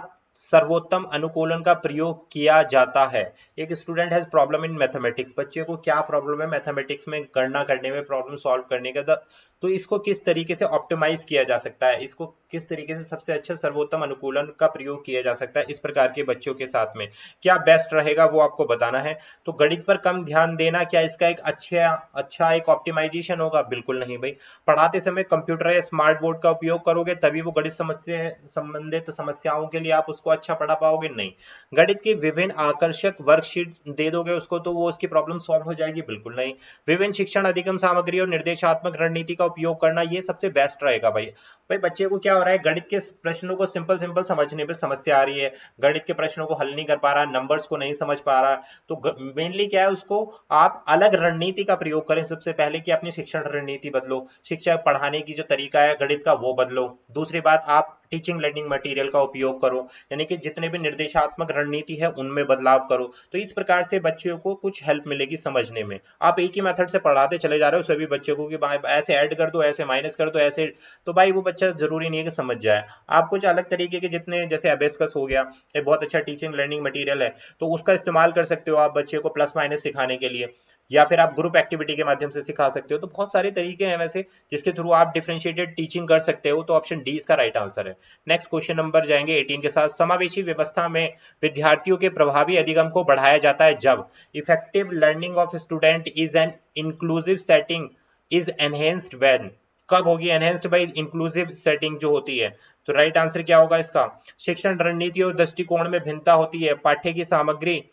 सर्वोत्तम अनुकूलन का प्रयोग किया जाता है। एक student has problem in mathematics, बच्चे को क्या प्रॉब्लम है मैथमेटिक्स में गणना करने में, प्रॉब्लम सॉल्व करने का, तो इसको किस तरीके से ऑप्टिमाइज किया जा सकता है, इसको किस तरीके से सबसे अच्छा सर्वोत्तम अनुकूलन का प्रयोग किया जा सकता है इस प्रकार के बच्चों के साथ में, क्या बेस्ट रहेगा वो आपको बताना है। तो गणित पर कम ध्यान देना क्या इसका एक अच्छा एक ऑप्टिमाइजेशन होगा, बिल्कुल नहीं भाई। पढ़ाते समय कंप्यूटर या स्मार्ट बोर्ड का उपयोग करोगे तभी वो गणित समस्या संबंधित समस्याओं के लिए आप उसको अच्छा पढ़ा पाओगे, नहीं। गणित की विभिन्न आकर्षक वर्कशीट दे दोगे उसको तो वो उसकी प्रॉब्लम सॉल्व हो जाएगी, बिल्कुल नहीं। विभिन्न शिक्षण अधिगम सामग्री और निर्देशात्मक रणनीति का उपयोग करना, ये सबसे बेस्ट रहेगा भाई। भाई बच्चे को क्या हो रहा है, गणित के प्रश्नों को सिंपल सिंपल समझने में समस्या आ रही है, गणित के प्रश्नों को हल नहीं कर पा रहा, नंबर्स को नहीं समझ पा रहा, तो मेनली क्या है, उसको आप अलग रणनीति का प्रयोग करें। सबसे पहले कि अपनी शिक्षण रणनीति बदलो, शिक्षा पढ़ाने की जो तरीका है गणित का वो बदलो। दूसरी बात, आप टीचिंग लर्निंग मटेरियल का उपयोग करो, यानी कि जितने भी निर्देशात्मक रणनीति है उनमें बदलाव करो। तो इस प्रकार से बच्चों को कुछ हेल्प मिलेगी समझने में। आप एक ही मेथड से पढ़ाते चले जा रहे हो सभी बच्चों को कि भाई ऐसे ऐड कर दो, ऐसे माइनस कर दो, ऐसे, तो भाई वो बच्चा जरूरी नहीं है कि समझ जाए। आप कुछ अलग तरीके के, जितने जैसे अबेस्कस हो गया, एक बहुत अच्छा टीचिंग लर्निंग मटेरियल है, तो उसका इस्तेमाल कर सकते हो आप बच्चे को प्लस माइनस सिखाने के लिए, या फिर आप ग्रुप एक्टिविटी के माध्यम से सिखा सकते हो। तो बहुत सारे तरीके हैं वैसे जिसके थ्रू आप डिफरेंशिएटेड टीचिंग कर सकते हो। तो ऑप्शन डी इसका राइट आंसर है। नेक्स्ट क्वेश्चन नंबर जाएंगे 18 के साथ, समावेशी व्यवस्था में विद्यार्थियों के प्रभावी अधिगम को बढ़ाया जाता है जब effective learning of student is an inclusive setting is enhanced when, कब होगी एनहेंस्ड बाय इंक्लूसिव सेटिंग जो होती है। तो राइट आंसर क्या होगा इसका, शिक्षण रणनीति और दृष्टिकोण में भिन्नता होती है, पाठ्य की सामग्री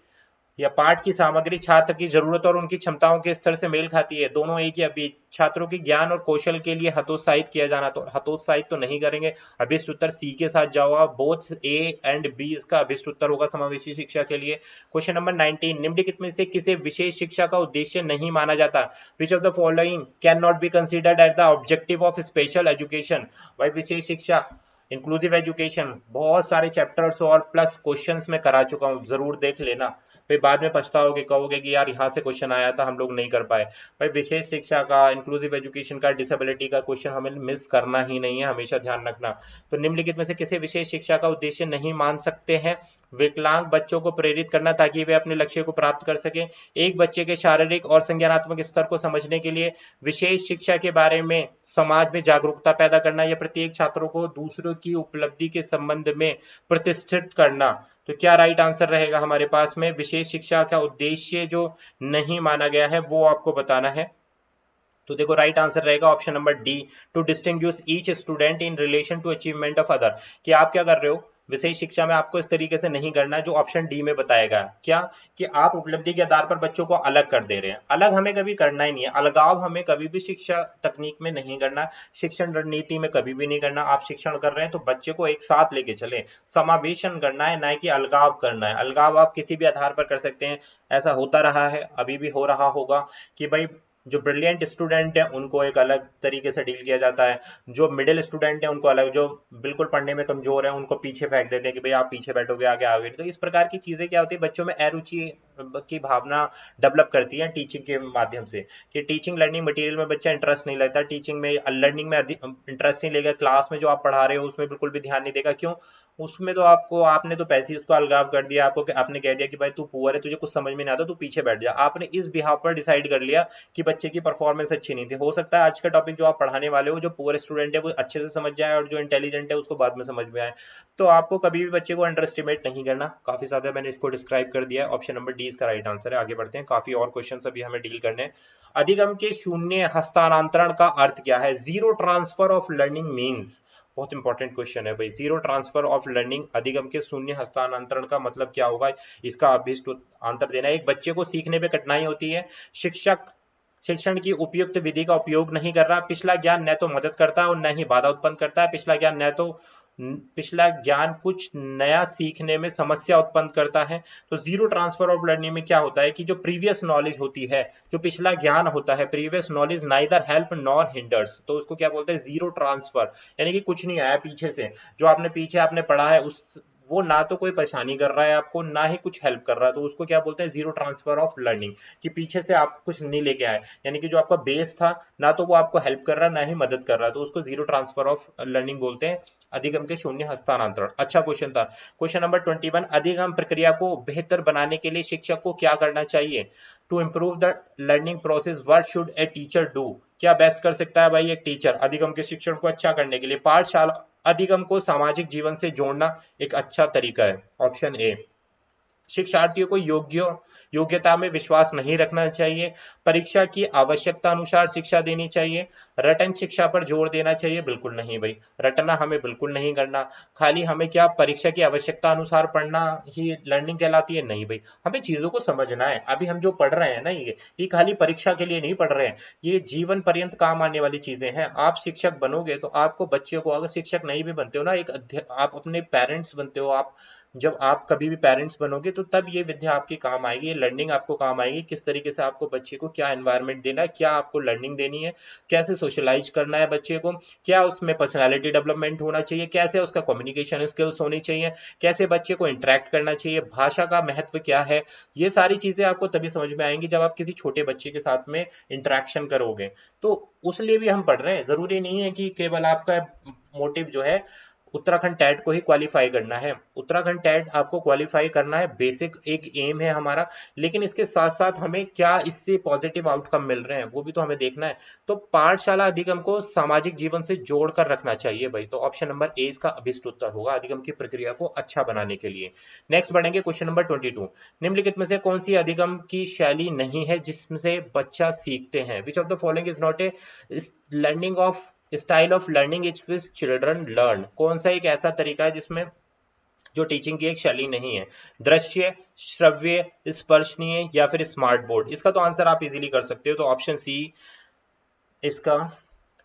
या पाठ की सामग्री छात्र की जरूरत और उनकी क्षमताओं के स्तर से मेल खाती है, दोनों एक ही अभी छात्रों की ज्ञान और कौशल के लिए हतोत्साहित किया जाना, तो हतोत्साहित तो नहीं करेंगे। अभिष्ट उत्तर सी के साथ जाओ आप, बोथ ए एंड बी इसका अभिष्ट उत्तर होगा समावेशी शिक्षा के लिए। क्वेश्चन नंबर 19, निम्नलिखित में से किसे विशेष शिक्षा का उद्देश्य नहीं माना जाता? Which of the following can not be considered as the objective of special education? भाई विशेष शिक्षा, इंक्लूसिव एजुकेशन, बहुत सारे चैप्टर्स और प्लस क्वेश्चंस में करा चुका हूं, जरूर देख लेना, फिर बाद में पछताओगे, कहोगे कि यार यहाँ से क्वेश्चन आया था हम लोग नहीं कर पाए। भाई विशेष शिक्षा का, इंक्लूसिव एजुकेशन का, डिसेबिलिटी का क्वेश्चन हमें मिस करना ही नहीं है, हमेशा ध्यान रखना। तो निम्नलिखित में से किसी विशेष शिक्षा का उद्देश्य नहीं मान सकते हैं? विकलांग बच्चों को प्रेरित करना ताकि वे अपने लक्ष्य को प्राप्त कर सकें, एक बच्चे के शारीरिक और संज्ञानात्मक स्तर को समझने के लिए, विशेष शिक्षा के बारे में समाज में जागरूकता पैदा करना, या प्रत्येक छात्रों को दूसरों की उपलब्धि के संबंध में प्रतिष्ठित करना। तो क्या राइट आंसर रहेगा हमारे पास में? विशेष शिक्षा का उद्देश्य जो नहीं माना गया है वो आपको बताना है। तो देखो राइट आंसर रहेगा option number D, to distinguish each student in relation to achievement of other. कि आप क्या कर रहे हो, विशेष शिक्षा में आपको इस तरीके से नहीं करना है जो ऑप्शन डी में बताएगा। क्या? कि आप उपलब्धि के आधार पर बच्चों को अलग कर दे रहे हैं। अलग हमें कभी करना ही नहीं है, अलगाव हमें कभी भी शिक्षा तकनीक में नहीं करना, शिक्षण रणनीति में कभी भी नहीं करना। आप शिक्षण कर रहे हैं तो बच्चे को एक साथ लेके चले, समावेशन करना है, ना कि अलगाव करना है। अलगाव आप किसी भी आधार पर कर सकते हैं, ऐसा होता रहा है, अभी भी हो रहा होगा कि भाई जो ब्रिलियंट स्टूडेंट है उनको एक अलग तरीके से डील किया जाता है, जो मिडिल स्टूडेंट है उनको अलग, जो बिल्कुल पढ़ने में कमजोर है उनको पीछे फेंक देते हैं कि भाई आप पीछे बैठोगे आगे आओगे। तो इस प्रकार की चीजें क्या होती है, बच्चों में अरुचि की भावना डेवलप करती है टीचिंग के माध्यम से, कि टीचिंग लर्निंग मटेरियल में बच्चा इंटरेस्ट नहीं लेता, टीचिंग में लर्निंग में इंटरेस्ट नहीं लेगा, क्लास में जो आप पढ़ा रहे हो उसमें बिल्कुल भी ध्यान नहीं देगा। क्यों? उसमें तो आपको, आपने तो पैसे उसको अलगाव कर दिया, आपको आपने कह दिया कि भाई तू पुअर है, तुझे कुछ समझ में नहीं आता, तू पीछे बैठ जा। आपने इस बिहाव पर डिसाइड कर लिया कि बच्चे की परफॉर्मेंस अच्छी नहीं थी। हो सकता है आज का टॉपिक जो आप पढ़ाने वाले हो, जो पुअर स्टूडेंट है वो अच्छे से समझ जाए और जो इंटेलिजेंट है उसको बाद में समझ में आए। तो आपको कभी भी बच्चे को अंडर एस्टिमेट नहीं करना। काफी ज्यादा मैंने इसको डिस्क्राइब कर दिया है, ऑप्शन नंबर डी इसका राइट आंसर है। आगे बढ़ते हैं, काफी और क्वेश्चन अभी हमें डील करने हैं। अधिगम के शून्य हस्तांतरण का अर्थ क्या है? Zero transfer of learning means, बहुत इंपॉर्टेंट क्वेश्चन है भाई। जीरो ट्रांसफर ऑफ लर्निंग, अधिगम के शून्य हस्तांतरण का मतलब क्या होगा? इसका अभिष्ट आंसर देना है। एक बच्चे को सीखने में कठिनाई होती है, शिक्षक शिक्षण की उपयुक्त विधि का उपयोग नहीं कर रहा, पिछला ज्ञान न तो मदद करता है और न ही बाधा उत्पन्न करता है, पिछला ज्ञान कुछ नया सीखने में समस्या उत्पन्न करता है। तो जीरो ट्रांसफर ऑफ लर्निंग में क्या होता है कि जो प्रीवियस नॉलेज होती है, जो पिछला ज्ञान होता है, previous knowledge neither help nor hinders, तो उसको क्या बोलते हैं? जीरो ट्रांसफर, यानी कि कुछ नहीं आया पीछे से, जो आपने पीछे आपने पढ़ा है उस वो ना तो कोई परेशानी कर रहा है आपको, ना ही कुछ हेल्प कर रहा है, तो उसको क्या बोलते हैं? Zero transfer of learning. कि पीछे से आप कुछ नहीं लेके आए, यानी कि जो आपका बेस था ना तो वो आपको हेल्प कर रहा है ना ही मदद कर रहा है, तो उसको जीरो ट्रांसफर ऑफ लर्निंग बोलते हैं। अधिगम के शून्य हस्तांतरण, अच्छा क्वेश्चन था। क्वेश्चन नंबर 21, अधिगम प्रक्रिया को बेहतर बनाने के लिए शिक्षक को क्या करना चाहिए? To improve the learning process what should a teacher do? क्या बेस्ट कर सकता है भाई एक टीचर अधिगम के शिक्षण को अच्छा करने के लिए? पाठशाला अधिगम को सामाजिक जीवन से जोड़ना एक अच्छा तरीका है, ऑप्शन ए। शिक्षार्थियों को योग्यता में विश्वास नहीं रखना चाहिए, परीक्षा की आवश्यकता अनुसार शिक्षा देनी चाहिए, रटन शिक्षा पर जोर देना चाहिए? बिल्कुल नहीं भाई, रटना हमें बिल्कुल नहीं करना। खाली हमें क्या परीक्षा की आवश्यकता अनुसार पढ़ना ही लर्निंग कहलाती है? नहीं भाई, हमें चीजों को समझना है। अभी हम जो पढ़ रहे हैं ना, ये खाली परीक्षा के लिए नहीं पढ़ रहे हैं, ये जीवन पर्यंत काम आने वाली चीजें हैं। आप शिक्षक बनोगे तो आपको बच्चों को, अगर शिक्षक नहीं भी बनते हो ना, आप अपने पेरेंट्स बनते हो, आप जब आप कभी भी पेरेंट्स बनोगे तो तब ये विद्या आपके काम आएगी, ये लर्निंग आपको काम आएगी। किस तरीके से आपको बच्चे को क्या एनवायरनमेंट देना है, क्या आपको लर्निंग देनी है, कैसे सोशलाइज करना है बच्चे को, क्या उसमें पर्सनालिटी डेवलपमेंट होना चाहिए, कैसे उसका कम्युनिकेशन स्किल्स होनी चाहिए, कैसे बच्चे को इंटरेक्ट करना चाहिए, भाषा का महत्व क्या है। ये सारी चीजें आपको तभी समझ में आएंगी जब आप किसी छोटे बच्चे के साथ में इंटरेक्शन करोगे। तो उसलिए भी हम पढ़ रहे हैं, जरूरी नहीं है कि केवल आपका मोटिव जो है उत्तराखंड टैट को ही क्वालिफाई करना है। उत्तराखंड टैट आपको क्वालिफाई करना है, बेसिक एक एम है हमारा, लेकिन इसके साथ साथ हमें क्या इससे पॉजिटिव आउटकम मिल रहे हैं वो भी तो हमें देखना है। तो पाठशाला अधिगम को सामाजिक जीवन से जोड़कर रखना चाहिए भाई। तो ऑप्शन नंबर ए इसका अभिष्ट उत्तर होगा, अधिगम की प्रक्रिया को अच्छा बनाने के लिए। नेक्स्ट बढ़ेंगे, क्वेश्चन नंबर 22, निम्नलिखित में से कौन सी अधिगम की शैली नहीं है जिससे बच्चा सीखते हैं? विच of the following is not a learning of style of learning etch which children learn? कौन सा एक ऐसा तरीका है जिसमें जो टीचिंग की एक शैली नहीं है। दृश्य, श्रव्य, स्पर्शनीय या फिर स्मार्ट बोर्ड, इसका तो आंसर आप इजीली कर सकते हो। तो ऑप्शन सी इसका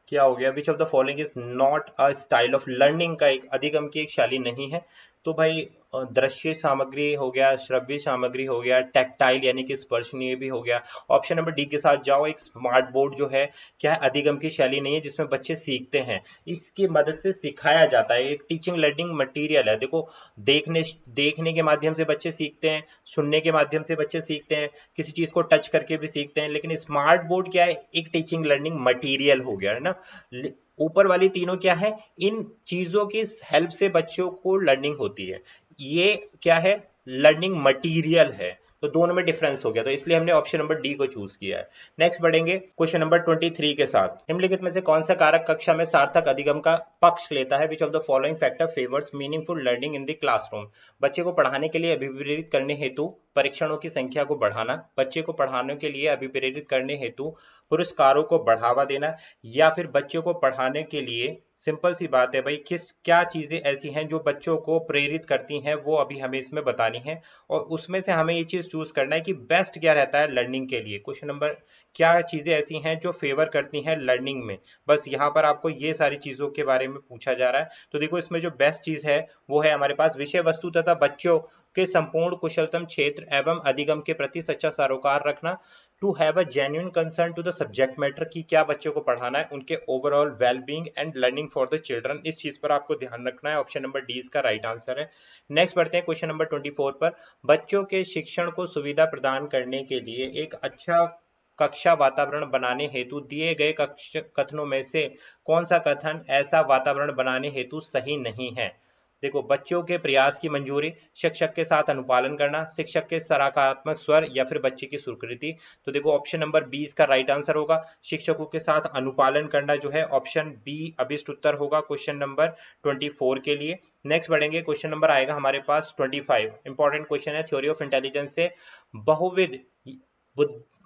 क्या हो गया, विच of the following is not a style of learning, का एक अधिगम की एक शैली नहीं है। तो भाई दृश्य सामग्री हो गया, श्रव्य सामग्री हो गया, टैक्टाइल यानी कि स्पर्शनीय भी हो गया। ऑप्शन नंबर डी के साथ जाओ, एक स्मार्ट बोर्ड जो है क्या है, अधिगम की शैली नहीं है, जिसमें बच्चे सीखते हैं, इसकी मदद से सिखाया जाता है, एक टीचिंग लर्निंग मटेरियल है। देखो, देखने देखने के माध्यम से बच्चे सीखते हैं, सुनने के माध्यम से बच्चे सीखते हैं, किसी चीज को टच करके भी सीखते हैं, लेकिन स्मार्ट बोर्ड क्या है, एक टीचिंग लर्निंग मटेरियल हो गया है ना। ऊपर वाली तीनों क्या है, इन चीजों की हेल्प से बच्चों को लर्निंग होती है, ये क्या है, लर्निंग मटेरियल है। तो दोनों में डिफरेंस हो गया, तो इसलिए हमने ऑप्शन नंबर डी को चूज किया है। नेक्स्ट बढ़ेंगे क्वेश्चन नंबर 23 के साथ। निम्नलिखित में से कौन सा कारक कक्षा में सार्थक अधिगम का पक्ष लेता है, which of the following factor favours meaningful learning in the classroom. बच्चे को पढ़ाने के लिए अभिप्रेरित करने हेतु परीक्षणों की संख्या को बढ़ाना, बच्चे को पढ़ाने के लिए अभिप्रेरित करने हेतु पुरस्कारों को बढ़ावा देना, या फिर बच्चों को पढ़ाने के लिए, सिंपल सी बात है भाई, किस क्या चीजें ऐसी हैं जो बच्चों को प्रेरित करती हैं, वो अभी हमें इसमें बतानी है, और उसमें से हमें ये चीज चूज करना है कि बेस्ट क्या रहता है लर्निंग के लिए। क्वेश्चन नंबर, क्या चीजें ऐसी हैं जो फेवर करती हैं लर्निंग में, बस यहाँ पर आपको ये सारी चीजों के बारे में पूछा जा रहा है। तो देखो, इसमें जो बेस्ट चीज है वो है हमारे पास विषय वस्तु तथा बच्चों के संपूर्ण कुशलतम क्षेत्र एवं अधिगम के प्रति सच्चा सरोकार रखना, to have a genuine concern to the subject matter, की क्या बच्चों को पढ़ाना है, उनके overall wellbeing and learning for the children, इस चीज पर आपको ध्यान रखना है। ऑप्शन नंबर डी इसका राइट आंसर है। नेक्स्ट बढ़ते हैं क्वेश्चन नंबर 24 पर। बच्चों के शिक्षण को सुविधा प्रदान करने के लिए एक अच्छा कक्षा वातावरण बनाने हेतु दिए गए कथनों में से कौन सा कथन ऐसा वातावरण बनाने हेतु सही नहीं है। देखो, बच्चों के प्रयास की मंजूरी, शिक्षक के साथ अनुपालन करना, शिक्षक के सकारात्मक स्वर, या फिर बच्चे की स्वीकृति। तो देखो, ऑप्शन नंबर बी इसका राइट आंसर होगा। शिक्षकों के साथ अनुपालन करना जो है, ऑप्शन बी अभिष्ट उत्तर होगा क्वेश्चन नंबर 24 के लिए। नेक्स्ट बढ़ेंगे, क्वेश्चन नंबर आएगा हमारे पास 25। इंपॉर्टेंट क्वेश्चन है, थ्योरी ऑफ इंटेलिजेंस से, बहुविध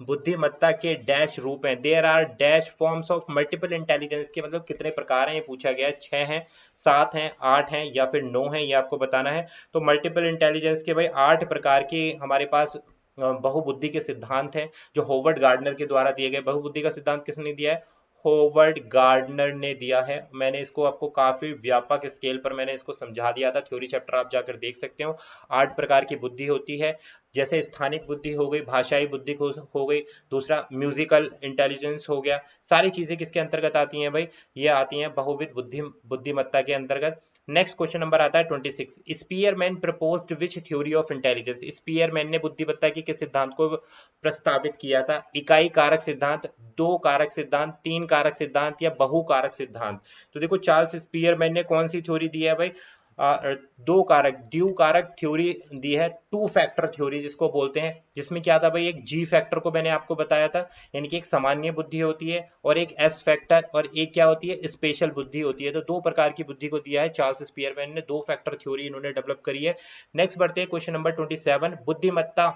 बुद्धिमत्ता के डैश रूप हैं, there are dash forms of multiple intelligence के, मतलब कितने प्रकार हैं, ये पूछा गया है। 6 हैं, 7 हैं, 8 हैं, या फिर 9 हैं, ये आपको बताना है। तो मल्टीपल इंटेलिजेंस के भाई 8 प्रकार की हमारे पास बहुबुद्धि के सिद्धांत हैं, जो होवर्ड गार्डनर के द्वारा दिए गए। बहुबुद्धि का सिद्धांत किसने दिया है, होवर्ड गार्डनर ने दिया है। मैंने इसको आपको काफी व्यापक स्केल पर मैंने इसको समझा दिया था, थ्योरी चैप्टर आप जाकर देख सकते हो। 8 प्रकार की बुद्धि होती है, जैसे स्थानिक बुद्धि हो गई, भाषाई बुद्धि हो गई, दूसरा म्यूजिकल इंटेलिजेंस हो गया। सारी चीजें किसके अंतर्गत आती हैं भाई, ये आती हैं बहुविध बुद्धिमत्ता के अंतर्गत। नेक्स्ट क्वेश्चन नंबर आता है 26। Spearman proposed which theory of intelligence, Spearman ने बुद्धिमत्ता के किस सिद्धांत को प्रस्तावित किया था। इकाई कारक सिद्धांत, 2 कारक सिद्धांत, 3 कारक सिद्धांत, या बहु कारक सिद्धांत। तो देखो, चार्ल्स स्पीयरमैन ने कौन सी थ्योरी दी है भाई, 2 कारक, ड्यू कारक थ्योरी दी है, 2 फैक्टर थ्योरी जिसको बोलते हैं, जिसमें क्या था भाई, एक जी फैक्टर को मैंने आपको बताया था, यानी कि एक सामान्य बुद्धि होती है, और एक एस फैक्टर, और एक क्या होती है, स्पेशल बुद्धि होती है। तो 2 प्रकार की बुद्धि को दिया है चार्ल्स स्पीयरमैन ने, 2 फैक्टर थ्योरी इन्होंने डेवलप करी है। नेक्स्ट बढ़ते हैं क्वेश्चन नंबर 27। बुद्धिमत्ता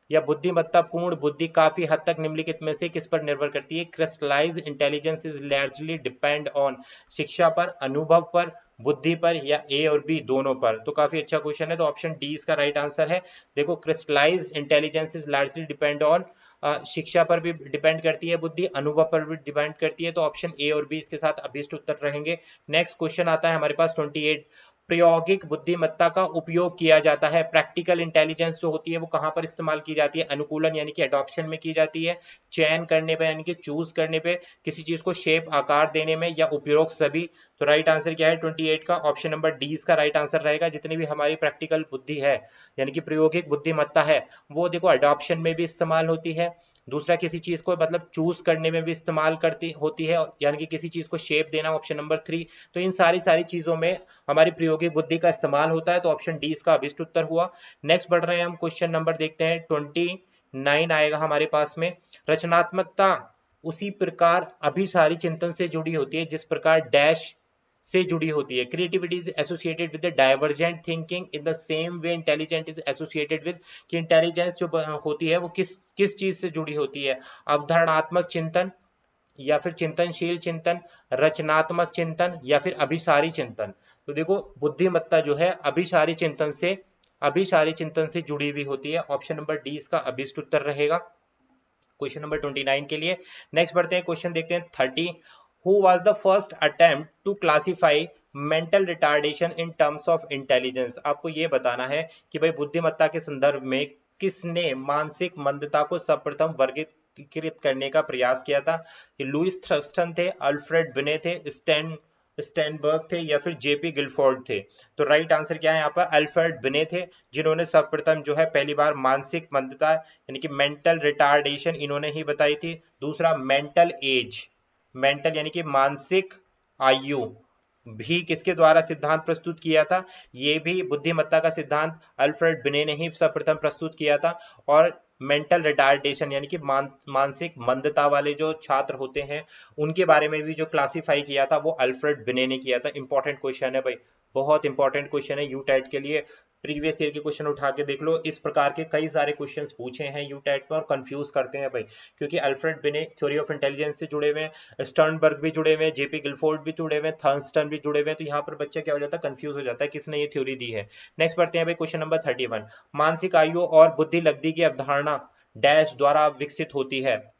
या बुद्धिमत्ता पूर्ण बुद्धि काफी हद तक निम्नलिखित में से किस पर निर्भर करती है। Crystallise intelligence is largely depend on, शिक्षा पर, अनुभव पर, बुद्धि पर, या ए और बी दोनों पर। तो काफी अच्छा क्वेश्चन है, तो ऑप्शन डी इसका राइट आंसर है। देखो, crystallise intelligence is largely depend on, शिक्षा पर भी डिपेंड करती है बुद्धि, अनुभव पर भी डिपेंड करती है, तो ऑप्शन ए और बी इसके साथ अभिष्ट उत्तर रहेंगे। नेक्स्ट क्वेश्चन आता है हमारे पास 28। प्रायोगिक बुद्धिमत्ता का उपयोग किया जाता है, प्रैक्टिकल इंटेलिजेंस जो होती है वो कहां पर इस्तेमाल की जाती है, अनुकूलन यानी कि एडॉप्शन में की जाती है, चयन करने पे यानी कि चूज करने पे, किसी चीज को शेप आकार देने में, या उपयोग सभी। तो राइट आंसर क्या है 28 का, ऑप्शन नंबर डी इसका राइट आंसर रहेगा। जितनी भी हमारी प्रैक्टिकल बुद्धि है यानी कि प्रायोगिक बुद्धिमत्ता है, वो देखो अडॉप्शन में भी इस्तेमाल होती है, दूसरा किसी चीज को मतलब चूज करने में भी इस्तेमाल करती होती है, यानी कि किसी चीज को शेप देना, ऑप्शन नंबर 3। तो इन सारी चीजों में हमारी प्रायोगिक बुद्धि का इस्तेमाल होता है, तो ऑप्शन डी इसका अभिष्ट उत्तर हुआ। नेक्स्ट बढ़ रहे हैं हम, क्वेश्चन नंबर देखते हैं 29 आएगा हमारे पास में। रचनात्मकता उसी प्रकार अभिसारी चिंतन से जुड़ी होती है जिस प्रकार डैश से जुड़ी होती है। Creativity is associated with the divergent thinking in the same way intelligent is associated with, कि इंटेलिजेंस जो होती है वो किस किस चीज से जुड़ी होती है, अवधारणात्मक चिंतन, या फिर चिंतनशील चिंतन, रचनात्मक चिंतन या फिर अभिसारी चिंतन। तो देखो बुद्धिमत्ता जो है अभिसारी चिंतन से जुड़ी हुई होती है। ऑप्शन नंबर डी इसका अभिष्ट उत्तर रहेगा क्वेश्चन नंबर 29 के लिए। नेक्स्ट बढ़ते हैं, क्वेश्चन देखते हैं 30। Who was the first attempt to classify mental retardation in terms of intelligence. आपको ये बताना है कि भाई बुद्धिमत्ता के संदर्भ में किसने मानसिक मंदता को सर्वप्रथम वर्गीकृत करने का प्रयास किया था। लुइस थ्रस्टन थे, अल्फ्रेड बिने थे, स्टेनबर्ग थे या फिर जेपी गिलफोर्ड थे। तो राइट आंसर क्या है यहाँ पर, अल्फ्रेड बिने थे, जिन्होंने सर्वप्रथम जो है पहली बार मानसिक मंदता यानी कि मेंटल रिटार्डेशन इन्होंने ही बताई थी। दूसरा मेंटल एज, मेंटल यानी कि मानसिक आयु भी किसके द्वारा सिद्धांत प्रस्तुत किया था, ये भी बुद्धिमत्ता का सिद्धांत अल्फ्रेड बिने ने ही सर्वप्रथम प्रस्तुत किया था। और मेंटल रिटार्डेशन यानी कि मानसिक मंदता वाले जो छात्र होते हैं उनके बारे में भी जो क्लासिफाई किया था वो अल्फ्रेड बिने ने किया था। इंपॉर्टेंट क्वेश्चन है भाई, बहुत इंपॉर्टेंट क्वेश्चन है यूटेट के लिए। प्रीवियस ईयर के क्वेश्चन उठा के देख लो, इस प्रकार के कई सारे क्वेश्चंस पूछे हैं यूटेट में और कंफ्यूज करते हैं भाई, क्योंकि अल्फ्रेड बिने थ्योरी ऑफ इंटेलिजेंस से जुड़े हुए हैं, स्टर्नबर्ग भी जुड़े हुए हैं, जेपी गिलफोर्ड भी जुड़े हुए हैं, थर्नस्टन भी जुड़े हुए हैं। तो यहाँ पर बच्चा क्या हो जाता है, कंफ्यूज हो जाता है किसने ये थ्योरी दी है। नेक्स्ट बढ़ते हैं भाई क्वेश्चन नंबर 31। मानसिक आयु और बुद्धि लब्धि की अवधारणा डैश द्वारा विकसित होती है।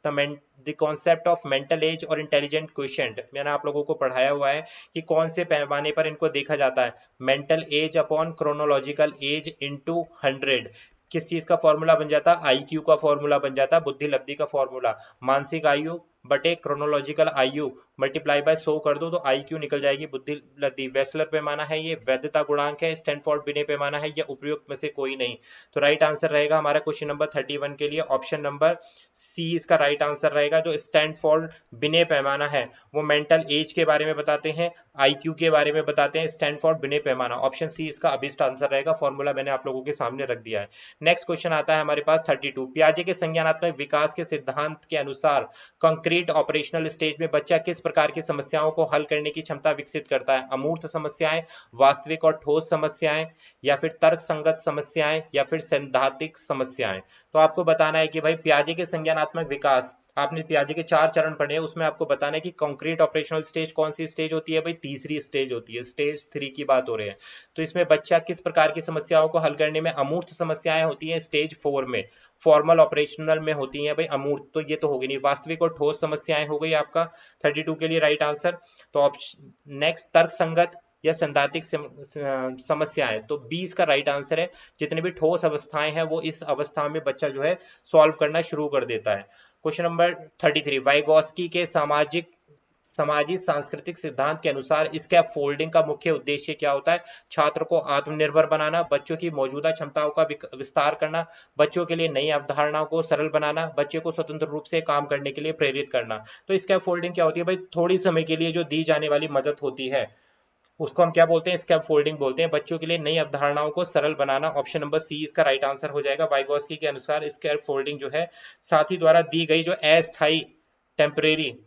The concept of mental as और इंटेलिजेंट क्वेश्चन मैंने आप लोगों को पढ़ाया हुआ है कि कौन से पैमाने पर इनको देखा जाता है। Mental as upon chronological age into 100 किस चीज का फॉर्मूला बन जाता, आईक्यू का फॉर्मूला बन जाता, बुद्धि लब्धि का फॉर्मूला। मानसिक आयु बटे क्रोनोलॉजिकल आयु मल्टीप्लाई बाय 100 कर दो तो आईक्यू निकल जाएगी, बुद्धि लब्धि। वेसलर पैमाना है ये, वैधता गुणांक है, स्टैनफोर्ड बिने पैमाना है, या उपयुक्त में से कोई नहीं। तो राइट आंसर रहेगा हमारा क्वेश्चन नंबर 31 के लिए ऑप्शन नंबर सी इसका राइट आंसर रहेगा। जो स्टैनफोर्ड बिने पैमाना है वो मेंटल एज के बारे में बताते हैं, आईक्यू के बारे में बताते हैं। स्टैनफोर्ड बिने पैमाना, ऑप्शन सी इसका अभिष्ट आंसर रहेगा। फॉर्मूला मैंने आप लोगों के सामने रख दिया है। नेक्स्ट क्वेश्चन आता है हमारे पास 32। पियाजे के संज्ञानात्मक विकास के सिद्धांत के अनुसार कंक्रीट ऑपरेशनल स्टेज में बच्चा किस प्रकार की समस्याओं को हल करने की क्षमता विकसित करता है। अमूर्त समस्याएं, वास्तविक और ठोस समस्याएं, या फिर तर्क संगत समस्याएं, या फिर सैद्धांतिक समस्याएं। तो आपको बताना है कि भाई पियाजे के संज्ञानात्मक विकास, आपने पियाजे के 4 चरण पढ़े हैं, उसमें आपको बताना है कि कंक्रीट ऑपरेशनल स्टेज कौन सी स्टेज होती है भाई, तीसरी स्टेज होती है, स्टेज 3 की बात हो रही है। तो इसमें बच्चा किस प्रकार की समस्याओं को हल करने में, अमूर्त समस्याएं होती है स्टेज 4 में, फॉर्मल ऑपरेशनल में होती है भाई अमूर्त, तो ये तो होगी नहीं। वास्तविक और ठोस समस्याएं हो गई आपका 32 के लिए राइट आंसर। तो ऑप्शन नेक्स्ट तर्क संगत या सैद्धांतिक समस्याएं, तो 20 का राइट आंसर है। जितने भी ठोस अवस्थाएं हैं वो इस अवस्था में बच्चा जो है सॉल्व करना शुरू कर देता है। Question number 33। वाइगोस्की के सामाजिक सांस्कृतिक सिद्धांत के अनुसार स्कैप फोल्डिंग का मुख्य उद्देश्य क्या होता है। छात्र को आत्मनिर्भर बनाना, बच्चों की मौजूदा क्षमताओं का विस्तार करना, बच्चों के लिए नई अवधारणाओं को सरल बनाना, बच्चे को स्वतंत्र रूप से काम करने के लिए प्रेरित करना। तो स्कैप फोल्डिंग क्या होती है भाई, थोड़ी समय के लिए जो दी जाने वाली मदद होती है उसको हम क्या बोलते हैं, स्कैप फोल्डिंग बोलते हैं। बच्चों के लिए नई अवधारणाओं को सरल बनाना, ऑप्शन नंबर सी इसका राइट आंसर हो जाएगा। वाइगोस्की के अनुसार स्कैप फोल्डिंग जो है साथी द्वारा दी गई जो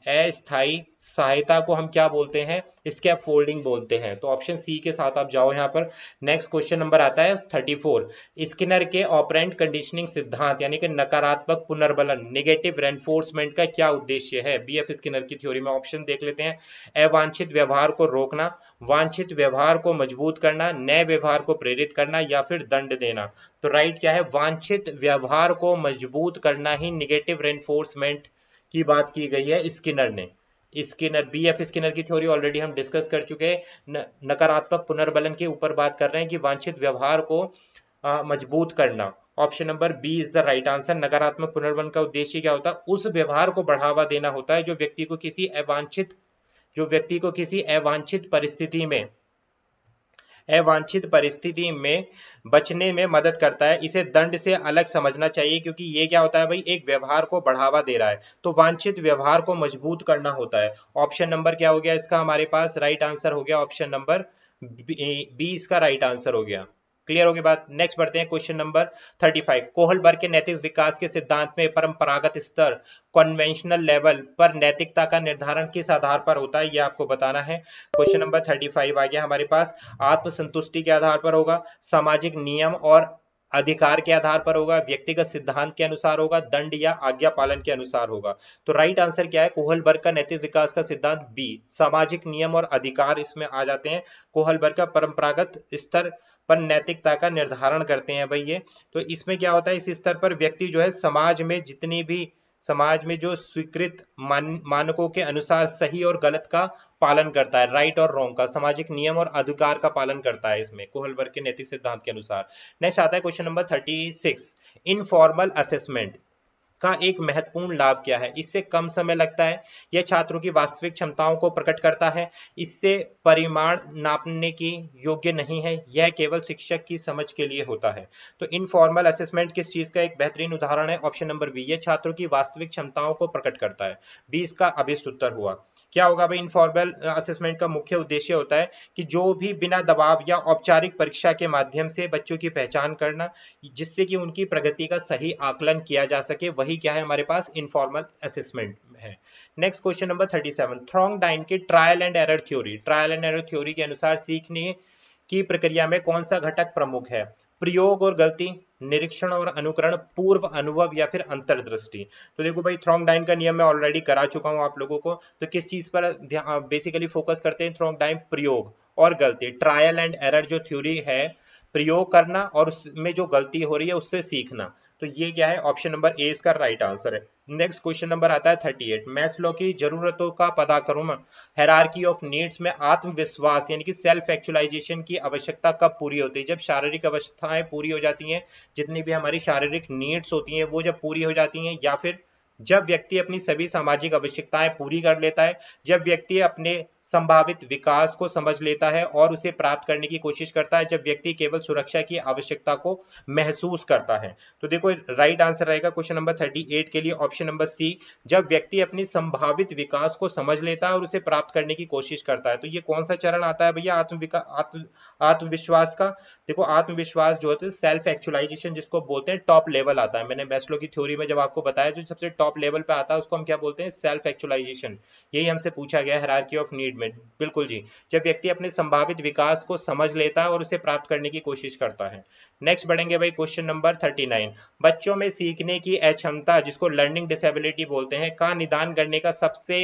अस्थायी सहायता को हम क्या बोलते हैं, स्कैप फोल्डिंग बोलते हैं। तो ऑप्शन सी के साथ आप जाओ यहाँ पर। नेक्स्ट क्वेश्चन नंबर आता है 34। स्किनर के ऑपरेंट कंडीशनिंग सिद्धांत यानी कि नकारात्मक पुनर्बलन, नेगेटिव रेनफोर्समेंट का क्या उद्देश्य है। बीएफ स्किनर की थ्योरी में ऑप्शन देख लेते हैं। अवांछित व्यवहार को रोकना, वांछित व्यवहार को मजबूत करना, नए व्यवहार को प्रेरित करना, या फिर दंड देना। तो राइट क्या है, वांछित व्यवहार को मजबूत करना ही नेगेटिव रेनफोर्समेंट की बात की गई है स्किनर ने। स्किनर बीएफ स्किनर की थ्योरी ऑलरेडी हम डिस्कस कर चुके हैं। नकारात्मक पुनर्बलन के ऊपर बात कर रहे हैं कि वांछित व्यवहार को मजबूत करना। Option number B is the right answer. नकारात्मक पुनर्बलन का उद्देश्य क्या होता है, उस व्यवहार को बढ़ावा देना होता है जो व्यक्ति को किसी अवांछित परिस्थिति में बचने में मदद करता है। इसे दंड से अलग समझना चाहिए, क्योंकि ये क्या होता है भाई, एक व्यवहार को बढ़ावा दे रहा है, तो वांछित व्यवहार को मजबूत करना होता है। ऑप्शन नंबर क्या हो गया इसका हमारे पास राइट आंसर हो गया, ऑप्शन नंबर बी इसका राइट आंसर हो गया। क्लियर होगी बात। नेक्स्ट बढ़ते हैं क्वेश्चन नंबर 35। कोहलबर्ग के नैतिक विकास के सिद्धांत में परंपरागत स्तर कन्वेंशनल लेवल पर नैतिकता का निर्धारण किस आधार पर होता है, ये आपको बताना है। क्वेश्चन नंबर 35 आ गया हमारे पास। आत्मसंतुष्टि के आधार पर होगा, सामाजिक नियम और अधिकार के आधार पर होगा, व्यक्तिगत सिद्धांत के अनुसार होगा, दंड या आज्ञा पालन के अनुसार होगा। तो राइट आंसर क्या है? कोहलबर्ग का नैतिक विकास का सिद्धांत बी, सामाजिक नियम और अधिकार इसमें आ जाते हैं। कोहलबर्ग का परंपरागत स्तर पर नैतिकता का निर्धारण करते हैं भाई ये। तो इसमें क्या होता है, इस स्तर पर व्यक्ति जो है समाज में जितनी भी समाज में जो स्वीकृत मानकों के अनुसार सही और गलत का पालन करता है, राइट और रॉन्ग का, सामाजिक नियम और अधिकार का पालन करता है इसमें, कोहलबर्ग के नैतिक सिद्धांत के अनुसार। नेक्स्ट आता है क्वेश्चन नंबर 36, इनफॉर्मल असेसमेंट का एक महत्वपूर्ण लाभ क्या है? इससे कम समय लगता है, यह छात्रों की वास्तविक क्षमताओं को प्रकट करता है, इससे परिमाण नापने की योग्य नहीं है, यह केवल शिक्षक की समझ के लिए होता है। तो इनफॉर्मल असेसमेंट किस चीज का एक बेहतरीन उदाहरण है? ऑप्शन नंबर बी, यह छात्रों की वास्तविक क्षमताओं को प्रकट करता है। बी इसका अभिष्ट उत्तर हुआ। क्या होगा भाई? इनफॉर्मल असेसमेंट का मुख्य उद्देश्य होता है कि जो भी बिना दबाव या औपचारिक परीक्षा के माध्यम से बच्चों की पहचान करना, जिससे कि उनकी प्रगति का सही आकलन किया जा सके, वही क्या है हमारे पास? इनफॉर्मल असेसमेंट है। नेक्स्ट क्वेश्चन नंबर 37, थ्रोंगडाइन की trial and error theory, trial and error theory के अनुसार सीखने की प्रक्रिया में कौन सा घटक प्रमुख है? प्रयोग और गलती, निरीक्षण और अनुकरण, पूर्व अनुभव या फिर अंतर्दृष्टि। तो देखो भाई, थ्रोंगडाइन का नियम मैं ऑलरेडी करा चुका हूं आप लोगों को। तो किस चीज पर बेसिकली फोकस करते हैं थ्रोंगडाइन? प्रयोग और गलती, ट्रायल एंड एरर जो थ्योरी है, प्रयोग करना और उसमें जो गलती हो रही है उससे सीखना। तो ये क्या है? ऑप्शन नंबर ए इसका राइट आंसर है। नेक्स्ट क्वेश्चन नंबर आता है 38, मैस्लो की जरूरतों का पदाक्रम, हायरार्की ऑफ नीड्स में आत्मविश्वास यानी कि सेल्फ एक्चुअलाइजेशन की आवश्यकता कब पूरी होती है? जब शारीरिक अवस्थाएं पूरी हो जाती हैं, जितनी भी हमारी शारीरिक नीड्स होती हैं वो जब पूरी हो जाती हैं, या फिर जब व्यक्ति अपनी सभी सामाजिक आवश्यकताएं पूरी कर लेता है, जब व्यक्ति अपने संभावित विकास को समझ लेता है और उसे प्राप्त करने की कोशिश करता है, जब व्यक्ति केवल सुरक्षा की आवश्यकता को महसूस करता है। तो देखो राइट आंसर रहेगा क्वेश्चन नंबर 38 के लिए ऑप्शन नंबर सी, जब व्यक्ति अपनी संभावित विकास को समझ लेता है और उसे प्राप्त करने की कोशिश करता है। तो ये कौन सा चरण आता है भैया? आत्मविश्वास का। देखो आत्मविश्वास जो होता है, सेल्फ एक्चुअलाइजेशन जिसको बोलते हैं, टॉप लेवल आता है। मैंने मैस्लो की थ्योरी में जब आपको बताया, जो सबसे टॉप लेवल पे आता है उसको हम क्या बोलते हैं? Self actualization. यही हमसे पूछा गया है हायरार्की ऑफ नीड में। बिल्कुल जी, जब व्यक्ति अपने संभावित विकास को समझ लेता है और उसे प्राप्त करने की कोशिश करता है। नेक्स्ट बढ़ेंगे भाई क्वेश्चन नंबर 39, बच्चों में सीखने की अक्षमता जिसको लर्निंग डिसेबिलिटी बोलते हैं का निदान करने का सबसे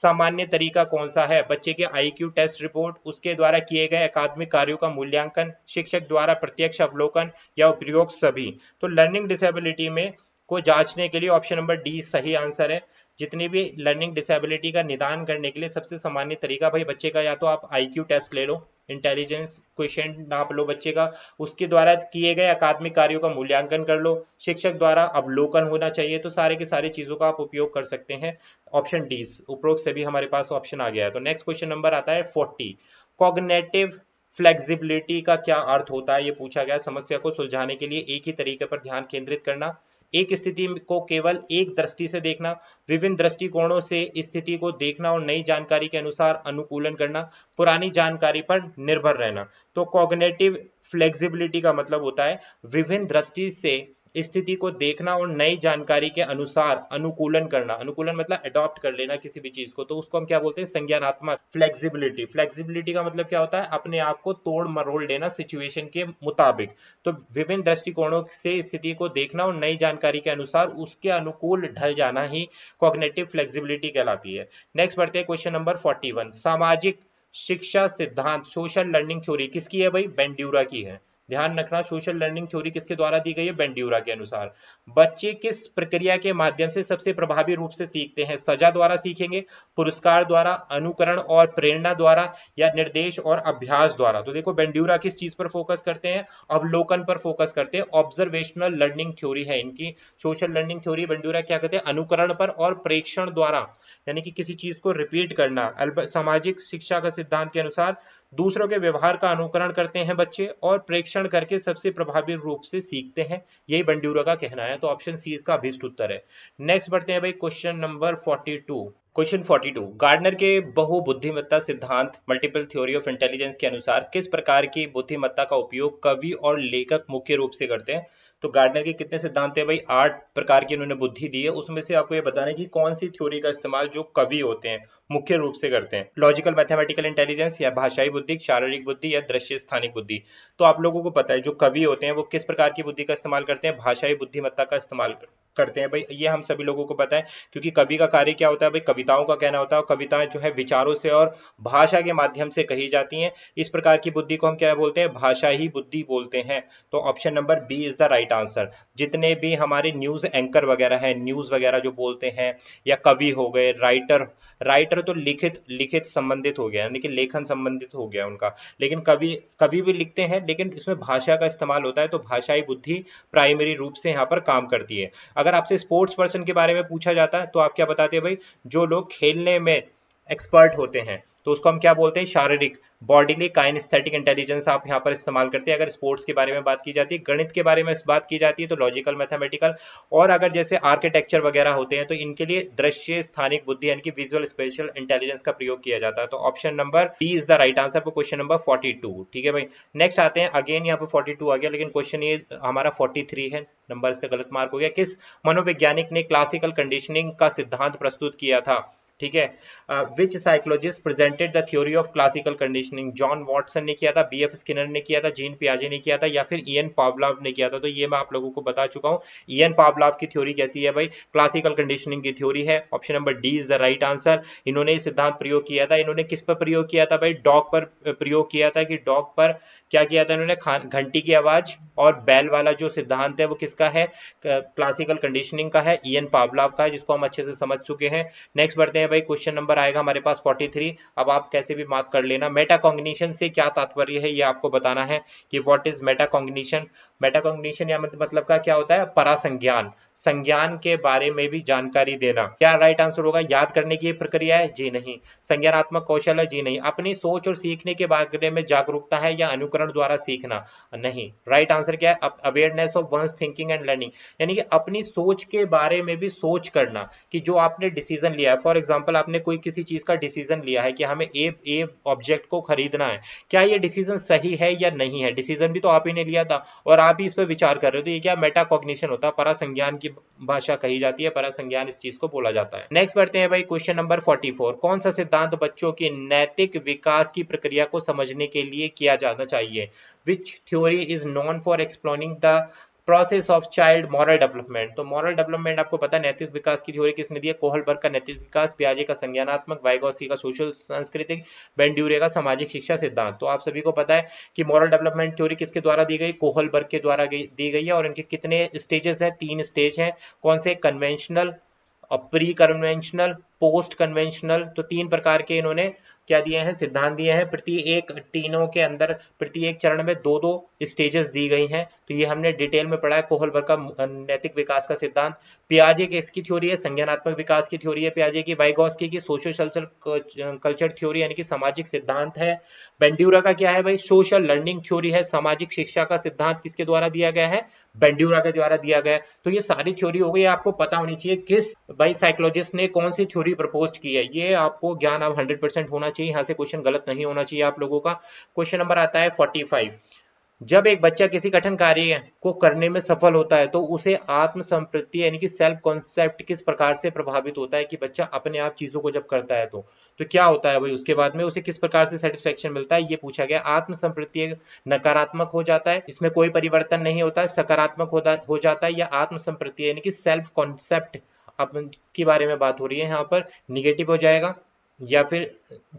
सामान्य तरीका कौन सा है? बच्चे के आईक्यू टेस्ट रिपोर्ट, उसके द्वारा किए गए अकादमिक कार्यों का मूल्यांकन, शिक्षक द्वारा प्रत्यक्ष अवलोकन या उपयोग सभी। तो लर्निंग डिसेबिलिटी में को जांचने के लिए ऑप्शन नंबर डी सही आंसर है। जितनी भी लर्निंग डिसेबिलिटी का निदान करने के लिए सबसे सामान्य तरीका भाई बच्चे का, या तो आप आईक्यू टेस्ट ले लो, इंटेलिजेंस क्वेश्चन नाप लो बच्चे का, उसके द्वारा किए गए अकादमिक कार्यों का मूल्यांकन कर लो, शिक्षक द्वारा अवलोकन होना चाहिए। तो सारे के सारे चीजों का आप उपयोग कर सकते हैं। ऑप्शन डी उपरोक्त से भी हमारे पास ऑप्शन आ गया है। तो नेक्स्ट क्वेश्चन नंबर आता है 40, कॉग्निटिव फ्लेक्सिबिलिटी का क्या अर्थ होता है? ये पूछा गया। समस्या को सुलझाने के लिए एक ही तरीके पर ध्यान केंद्रित करना, एक स्थिति को केवल एक दृष्टि से देखना, विभिन्न दृष्टिकोणों से स्थिति को देखना और नई जानकारी के अनुसार अनुकूलन करना, पुरानी जानकारी पर निर्भर रहना। तो कॉग्निटिव फ्लेक्सिबिलिटी का मतलब होता है विभिन्न दृष्टि से स्थिति को देखना और नई जानकारी के अनुसार अनुकूलन करना। अनुकूलन मतलब अडॉप्ट कर लेना किसी भी चीज को, तो उसको हम क्या बोलते हैं? संज्ञानात्मक फ्लेक्सिबिलिटी। फ्लेक्सिबिलिटी का मतलब क्या होता है? अपने आप को तोड़ मरोड़ लेना सिचुएशन के मुताबिक। तो विभिन्न दृष्टिकोणों से स्थिति को देखना और नई जानकारी के अनुसार उसके अनुकूल ढल जाना ही कॉग्निटिव फ्लेक्सिबिलिटी कहलाती है। नेक्स्ट बढ़ते हैं क्वेश्चन नंबर 41, सामाजिक शिक्षा सिद्धांत सोशल लर्निंग थ्योरी किसकी है भाई? बेंड्यूरा की है। ध्यान रखना, सोशल लर्निंग थ्योरी किसके द्वारा दी गई है? बेंड्यूरा के अनुसार। बच्चे किस प्रक्रिया के माध्यम से सबसे प्रभावी रूप से सीखते हैं? सजा द्वारा सीखेंगे, पुरस्कार द्वारा, अनुकरण और प्रेरणा द्वारा, या निर्देश और अभ्यास द्वारा। तो देखो बेंड्यूरा किस चीज पर फोकस करते हैं? अवलोकन पर फोकस करते हैं। ऑब्जर्वेशनल लर्निंग थ्योरी है इनकी सोशल लर्निंग थ्योरी। बेंड्यूरा क्या कहते हैं? अनुकरण पर और प्रेक्षण द्वारा, यानी कि किसी चीज को रिपीट करना। सामाजिक शिक्षा का सिद्धांत के अनुसार दूसरों के व्यवहार का अनुकरण करते हैं बच्चे और प्रेक्षण करके सबसे प्रभावी रूप से सीखते हैं। यही बेंड्यूरा का कहना है। तो ऑप्शन सी इसका अभिष्ट उत्तर है। नेक्स्ट बढ़ते हैं भाई क्वेश्चन नंबर 42। क्वेश्चन 42, गार्डनर के बहुबुद्धिमत्ता सिद्धांत मल्टीपल थ्योरी ऑफ इंटेलिजेंस के अनुसार किस प्रकार की बुद्धिमत्ता का उपयोग कवि और लेखक मुख्य रूप से करते हैं? तो गार्डनर के कितने सिद्धांत है भाई? 8 प्रकार की इन्होंने बुद्धि दी है, उसमें से आपको ये बताना है कि कौन सी थ्योरी का इस्तेमाल जो कवि होते हैं मुख्य रूप से करते हैं। लॉजिकल मैथमेटिकल इंटेलिजेंस, या भाषाई बुद्धि, शारीरिक बुद्धि, या दृश्य स्थानिक बुद्धि। तो आप लोगों को पता है जो कवि होते हैं वो किस प्रकार की बुद्धि का इस्तेमाल करते हैं? भाषाई बुद्धिमत्ता का इस्तेमाल करते हैं भाई, ये हम सभी लोगों को पता है। क्योंकि कवि का कार्य क्या होता है भाई? कविताओं का कहना होता है, और कविताएं जो है विचारों से और भाषा के माध्यम से कही जाती हैं। इस प्रकार की बुद्धि को हम क्या बोलते हैं? भाषा ही बुद्धि बोलते हैं। तो option number B is the right answer. जितने भी हमारे न्यूज एंकर वगैरह हैं, न्यूज वगैरह जो बोलते हैं, या कवि हो गए, राइटर, राइटर तो लिखित लिखित संबंधित हो गया, यानी कि लेखन संबंधित हो गया उनका। लेकिन कवि कवि भी लिखते हैं, लेकिन इसमें भाषा का इस्तेमाल होता है, तो भाषाई बुद्धि प्राइमरी रूप से यहाँ पर काम करती है। अगर आपसे स्पोर्ट्स पर्सन के बारे में पूछा जाता है तो आप क्या बताते हैं भाई? जो लोग खेलने में एक्सपर्ट होते हैं, तो उसको हम क्या बोलते हैं? शारीरिक, बॉडीली काइनेस्थेटिक इंटेलिजेंस आप यहाँ पर इस्तेमाल करते हैं अगर स्पोर्ट्स के बारे में बात की जाती है। गणित के बारे में बात की जाती है तो लॉजिकल मैथमेटिकल, और अगर जैसे आर्किटेक्चर वगैरह होते हैं तो इनके लिए दृश्य स्थानिक बुद्धि यानी कि विजुअल स्पेशल इंटेलिजेंस का प्रयोग किया जाता है। तो option number D is the right answer for question number 42। ठीक है भाई, नेक्स्ट आते हैं। अगेन यहाँ पर 42 आ गया, लेकिन क्वेश्चन ये हमारा 43 है, नंबर इसका गलत मार्क हो गया। किस मनोवैज्ञानिक ने क्लासिकल कंडीशनिंग का सिद्धांत प्रस्तुत किया था? ठीक है, which psychologist presented the theory of classical conditioning? John Watson ने किया था, बीएफ स्किनर ने किया था, जीन पियाजे ने किया था, या फिर इयन पावलाव ने किया था? तो ये मैं आप लोगों को बता चुका हूँ। इयन पावलाव की थ्योरी कैसी है भाई? क्लासिकल कंडीशनिंग की थ्योरी है। Option number D is the right answer. इन्होंने ये सिद्धांत प्रयोग किया था। इन्होंने किस पर प्रयोग किया था भाई? डॉग पर प्रयोग किया था। कि डॉग पर क्या किया था इन्होंने? घंटी की आवाज और बैल वाला जो सिद्धांत है वो किसका है? क्लासिकल कंडीशनिंग का है, इयन पावलाव का है, जिसको हम अच्छे से समझ चुके हैं। नेक्स्ट बढ़ते हैं भाई, क्वेश्चन नंबर आएगा हमारे पास 43। अब आप कैसे भी मार्क कर लेना। मेटाकॉग्निशन से क्या तात्पर्य है ये आपको बताना है कि व्हाट इज मेटाकॉग्निशन। मेटाकॉग्निशन या मतलब का क्या होता है? परासंज्ञान, संज्ञान के बारे में भी जानकारी देना। क्या राइट आंसर होगा? याद करने की प्रक्रिया है? जी नहीं। संज्ञानात्मक कौशल है? जी नहीं। अपनी सोच और सीखने के बारे में जागरूकता है, या अनुकरण द्वारा सीखना? नहीं। राइट आंसर क्या है? Awareness of one's thinking and learning, यानी कि अपनी सोच के बारे में भी सोच करना कि जो आपने डिसीजन लिया है। फॉर एग्जांपल आपने कोई किसी चीज का डिसीजन लिया है कि हमें ए ऑब्जेक्ट को खरीदना है, क्या ये डिसीजन सही है या नहीं है? डिसीजन भी तो आप ही ने लिया था और आप ही इस पर विचार कर रहे हो, तो ये क्या मेटाकॉग्निशन होता है। परासंज्ञान की भाषा कही जाती है, परासंज्ञान इस चीज को बोला जाता है। नेक्स्ट बढ़ते हैं भाई, क्वेश्चन नंबर 44। कौन सा सिद्धांत बच्चों के नैतिक विकास की प्रक्रिया को समझने के लिए किया जाना चाहिए? विच theory is known for exploring the process of child moral development? तो मॉरल डेवलपमेंट आपको पता है नैतिक विकास की थ्योरी किसने दी है? कोहलबर्ग का नैतिक विकास, पियाजे का संज्ञानात्मक, वाइगोत्स्की का सोशल सांस्कृतिक, बेंड्यूरे का सामाजिक शिक्षा सिद्धांत। तो आप सभी को पता है कि मॉरल डेवलपमेंट थ्योरी किसके द्वारा दी गई? कोहलबर्ग के द्वारा दी गई है। और इनके कितने स्टेजेस हैं? 3 स्टेज हैं। कौन से? Conventional, pre conventional, post conventional. तो 3 प्रकार के इन्होंने क्या दिए हैं? सिद्धांत दिए हैं। प्रत्येक तीनों के अंदर प्रत्येक चरण में 2-2 स्टेजेस दी गई हैं। तो ये हमने डिटेल में पढ़ा है। कोहलबर्ग का नैतिक विकास का सिद्धांत, पियाजे की इसकी थ्योरी है, संज्ञानात्मक विकास की थ्योरी है पियाजे की, वाइगोत्स्की की सोशल कल्चर थ्योरी यानी कि सामाजिक सिद्धांत है, बेंड्यूरा का क्या है भाई? सोशल लर्निंग थ्योरी है। सामाजिक शिक्षा का सिद्धांत किसके द्वारा दिया गया है? बेंड्यूरा के द्वारा दिया गया है। तो ये सारी थ्योरी हो गई, आपको पता होनी चाहिए किस भाई साइकोलॉजिस्ट ने कौन सी थ्योरी प्रपोज की है। ये आपको ज्ञान अब 100% होना चाहिए, यहाँ से क्वेश्चन गलत नहीं होना चाहिए आप लोगों का। क्वेश्चन नंबर आता है 45। जब एक बच्चा किसी कठिन कार्य को करने में सफल होता है तो उसे आत्म संतृप्ति यानी कि सेल्फ कॉन्सेप्ट किस प्रकार से प्रभावित होता है? कि बच्चा अपने आप चीजों को जब करता है तो क्या होता है भाई? उसके बाद में उसे किस प्रकार से सेटिस्फेक्शन मिलता है, ये पूछा गया। आत्म संतृप्ति नकारात्मक हो जाता है, इसमें कोई परिवर्तन नहीं होता है, सकारात्मक हो जाता है, या आत्म संतृप्ति यानी कि सेल्फ कॉन्सेप्ट अपन के बारे में बात हो रही है यहाँ पर, निगेटिव हो जाएगा, या फिर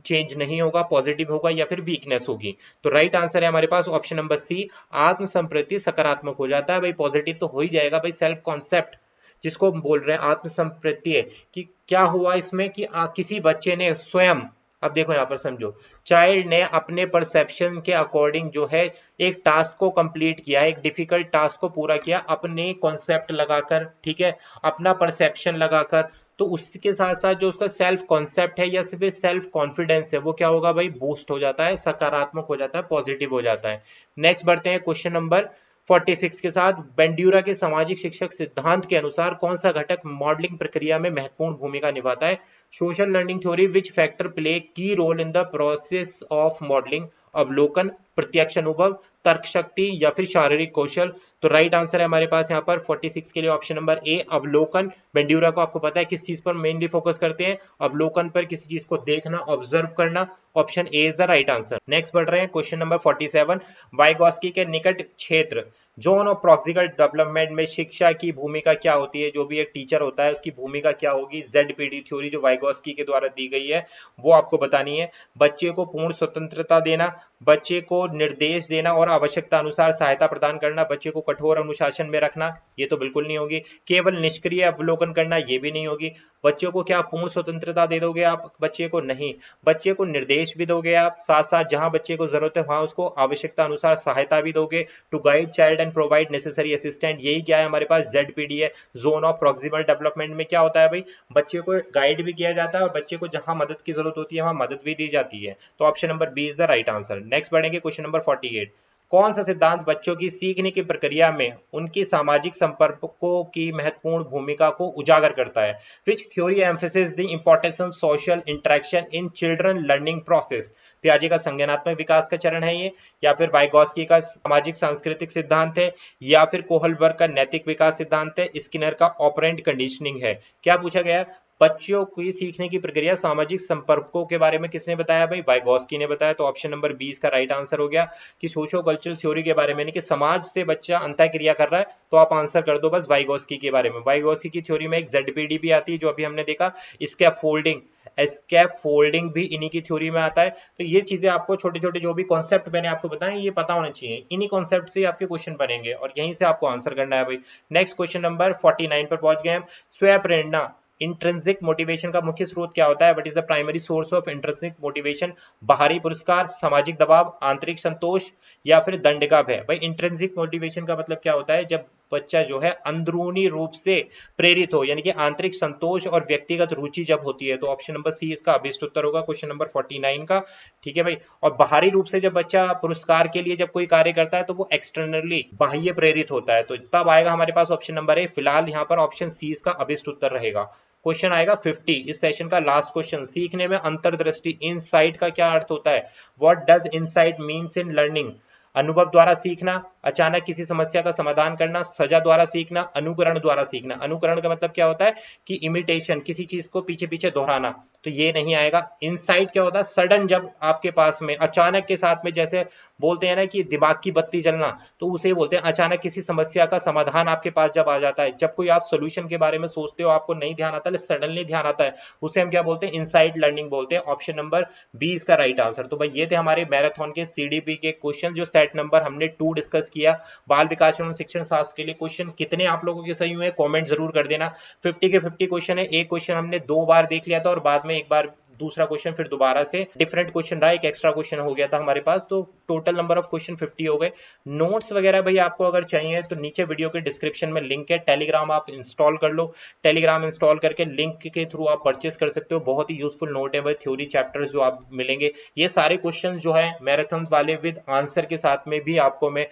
चेंज नहीं होगा, पॉजिटिव होगा, या फिर वीकनेस होगी? तो राइट आंसर है हमारे पास ऑप्शन नंबर सी, आत्म संप्रति सकारात्मक हो जाता है भाई। पॉजिटिव तो हो ही जाएगा भाई। सेल्फ कॉन्सेप्ट जिसको हम बोल रहे हैं आत्म संप्रति, कि क्या हुआ इसमें कि किसी बच्चे ने स्वयं, अब देखो यहाँ पर समझो, चाइल्ड ने अपने परसेप्शन के अकॉर्डिंग जो है एक टास्क को कंप्लीट किया, एक डिफिकल्ट टास्क को पूरा किया अपने कॉन्सेप्ट लगाकर, ठीक है, अपना परसेप्शन लगाकर। तो उसके साथ साथ जो उसका सेल्फ कॉन्सेप्ट है या सिर्फ सेल्फ कॉन्फिडेंस है वो क्या होगा भाई? बूस्ट हो जाता है, सकारात्मक हो जाता है, पॉजिटिव हो जाता है। नेक्स्ट बढ़ते हैं क्वेश्चन नंबर 46 के साथ। बेंड्यूरा के सामाजिक शिक्षक सिद्धांत के अनुसार कौन सा घटक मॉडलिंग प्रक्रिया में महत्वपूर्ण भूमिका निभाता है? Social learning theory, which factor play key role in the process of modelling? अवलोकन, प्रत्यक्ष अनुभव, तर्क शक्ति या फिर शारीरिक कौशल। तो राइट आंसर है हमारे पास यहाँ पर 46 के लिए ऑप्शन नंबर ए अवलोकन। बेंड्यूरा को आपको पता है किस चीज पर मेनली फोकस करते हैं, अवलोकन पर, किसी चीज को देखना, ऑब्जर्व करना। Option A is the right answer. Next बढ़ रहे हैं क्वेश्चन नंबर 47। वाइगॉस्की के निकट क्षेत्र जोन ऑफ प्रॉक्सिकल डेवलपमेंट में शिक्षा की भूमिका क्या होती है? जो भी एक टीचर होता है उसकी भूमिका क्या होगी? ZPD थ्योरी जो वाइगॉस्की के द्वारा दी गई है वो आपको बतानी है। बच्चे को पूर्ण स्वतंत्रता देना, बच्चे को निर्देश देना और आवश्यकता अनुसार सहायता प्रदान करना, बच्चे को कठोर अनुशासन में रखना, ये तो बिल्कुल नहीं होगी। केवल निष्क्रिय अवलोकन करना, ये भी नहीं होगी। बच्चों को क्या पूर्ण स्वतंत्रता दे दोगे आप बच्चे को? नहीं। बच्चे को निर्देश भी दोगे आप, साथ साथ जहां बच्चे को जरूरत है वहां उसको आवश्यकता अनुसार सहायता भी दोगे। To guide child and provide necessary assistant, यही क्या है हमारे पास? ZPD है। जोन ऑफ प्रॉक्सिमल डेवलपमेंट में क्या होता है भाई? बच्चे को गाइड भी किया जाता है और बच्चे को जहां मदद की जरूरत होती है वहां मदद भी दी जाती है। तो option number B is the right answer. Next बढ़ेंगे क्वेश्चन नंबर 48। कौन सा सिद्धांत बच्चों की सीखने की प्रक्रिया में उनकी सामाजिक संपर्कों की महत्वपूर्ण भूमिका को उजागर करता है? Which theory emphasis the importance of social interaction in children learning process? पियाजे का संज्ञानात्मक विकास का चरण है ये, या फिर वाइगॉस्की का सामाजिक सांस्कृतिक सिद्धांत है, या फिर कोहलबर्ग का नैतिक विकास सिद्धांत है, स्किनर का ऑपरेंट कंडीशनिंग है? क्या पूछा गया? बच्चों की सीखने की प्रक्रिया सामाजिक संपर्कों के बारे में किसने बताया भाई? वाइगॉस्की ने बताया। तो ऑप्शन नंबर 20 का राइट आंसर हो गया कि सोशो कल्चरल थ्योरी के बारे में, यानी कि समाज से बच्चा अंतःक्रिया कर रहा है, तो आप आंसर कर दो बस वाइगॉस्की के बारे में। वाइगॉस्की की थ्योरी में एक ZPD भी आती है जो अभी हमने देखा, स्कैफोल्डिंग, स्कैफोल्डिंग भी इन्हीं की थ्योरी में आता है। तो ये चीजें आपको छोटे छोटे जो भी कॉन्सेप्ट मैंने आपको बताए ये पता होने चाहिए, इन्हीं कॉन्सेप्ट से आपके क्वेश्चन बनेंगे और यहीं से आपको आंसर करना है भाई। नेक्स्ट क्वेश्चन नंबर 49 पर पहुंच गए हम। स्वयं प्रेरणा, इंट्रिंसिक मोटिवेशन का मुख्य स्रोत क्या होता है? What is the primary source of intrinsic motivation? बाहरी पुरस्कार, सामाजिक दबाव, आंतरिक संतोष या फिर दंड का भय? भाई इंट्रिंसिक मोटिवेशन का मतलब क्या होता है? जब बच्चा जो है अंदरूनी रूप से प्रेरित हो, यानी कि आंतरिक संतोष और व्यक्तिगत रुचि जब होती है। तो ऑप्शन नंबर सी इसका अभिष्ट उत्तर होगा क्वेश्चन नंबर 49 का। ठीक है भाई। और बाहरी रूप से जब बच्चा पुरस्कार के लिए जब कोई कार्य करता है तो वो एक्सटर्नली बाह्य प्रेरित होता है, तो तब आएगा हमारे पास ऑप्शन नंबर ए। फिलहाल यहाँ पर ऑप्शन सी इसका अभिष्ट उत्तर रहेगा। क्वेश्चन आएगा 50, इस सेशन का लास्ट क्वेश्चन। सीखने में अंतर्दृष्टि, इनसाइट का क्या अर्थ होता है? What does insight means in learning? अनुभव द्वारा सीखना, अचानक किसी समस्या का समाधान करना, सजा द्वारा सीखना, अनुकरण द्वारा सीखना। अनुकरण का मतलब क्या होता है? कि इमिटेशन, किसी चीज को पीछे पीछे दोहराना, तो ये नहीं आएगा। इनसाइट क्या होता है? सडन, जब आपके पास में अचानक के साथ में, जैसे बोलते हैं ना कि दिमाग की बत्ती जलना, तो उसे बोलते हैं अचानक किसी समस्या का समाधान आपके पास जब आ जाता है। जब कोई आप सोल्यूशन के बारे में सोचते हो, आपको नहीं ध्यान आता, सडनली ध्यान आता है, उसे हम क्या बोलते हैं? इनसाइट लर्निंग बोलते हैं। ऑप्शन नंबर 20 का राइट आंसर। तो भाई ये थे हमारे मैराथन के CDP के क्वेश्चन जो सेट नंबर हमने 2 डिस्कस किया। बाल विकास एवं शिक्षण शास्त्र के लिए क्वेश्चन कितने आप लोगों के सही हुए कमेंट जरूर कर देना। 50 के 50 क्वेश्चन है। एक क्वेश्चन हमने 2 बार देख लिया था और बाद में एक बार दूसरा क्वेश्चन फिर दोबारा से डिफरेंट क्वेश्चन रहा, एक एक्स्ट्रा क्वेश्चन हो गया था हमारे पास। तो टोटल नंबर ऑफ क्वेश्चन 50 हो गए। नोट्स वगैरह भाई आपको अगर चाहिए तो नीचे वीडियो के डिस्क्रिप्शन में लिंक है, टेलीग्राम आप इंस्टॉल कर लो। टेलीग्राम इंस्टॉल करके लिंक के थ्रू आप परचेस कर सकते हो। बहुत ही यूजफुल नोट है भाई, थ्योरी चैप्टर्स जो आप मिलेंगे, ये सारे क्वेश्चन जो है मैराथन वाले विद आंसर के साथ में भी आपको मैं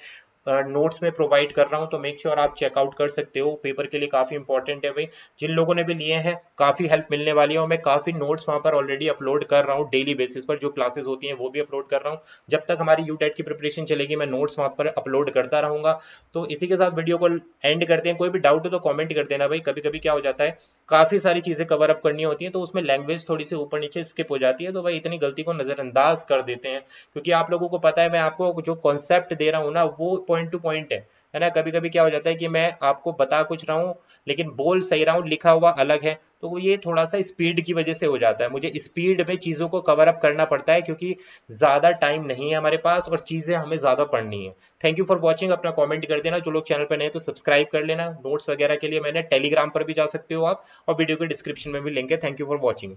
नोट्स में प्रोवाइड कर रहा हूं, तो मेक श्योर आप चेकआउट कर सकते हो। पेपर के लिए काफी इंपॉर्टेंट है भाई। जिन लोगों ने भी लिए हैं काफी हेल्प मिलने वाली है और मैं काफी नोट्स वहां पर ऑलरेडी अपलोड कर रहा हूँ। डेली बेसिस पर जो क्लासेस होती हैं वो भी अपलोड कर रहा हूँ। जब तक हमारी यूटेट की प्रिपरेशन चलेगी मैं नोट्स वहां पर अपलोड करता रहूंगा। तो इसी के साथ वीडियो को एंड करते हैं। कोई भी डाउट हो तो कॉमेंट कर देना भाई। कभी कभी क्या हो जाता है, काफी सारी चीजें कवर अप करनी होती है तो उसमें लैंग्वेज थोड़ी सी ऊपर नीचे स्किप हो जाती है, तो भाई इतनी गलती को नजरअंदाज कर देते हैं। क्योंकि आप लोगों को पता है मैं आपको जो कॉन्सेप्ट दे रहा हूँ ना वो पॉइंट टू पॉइंट है ना। कभी कभी क्या हो जाता है कि मैं आपको बता कुछ रहा हूँ लेकिन बोल सही रहा हूँ, लिखा हुआ अलग है, तो वो ये थोड़ा सा स्पीड की वजह से हो जाता है। मुझे स्पीड में चीज़ों को कवर अप करना पड़ता है क्योंकि ज़्यादा टाइम नहीं है हमारे पास और चीज़ें हमें ज़्यादा पढ़नी है। Thank you for watching. अपना कमेंट कर देना। जो लोग चैनल पर नए तो सब्सक्राइब कर लेना। नोट्स वगैरह के लिए मैंने टेलीग्राम पर भी जा सकते हो आप और वीडियो के डिस्क्रिप्शन में भी लिंक है। Thank you for watching.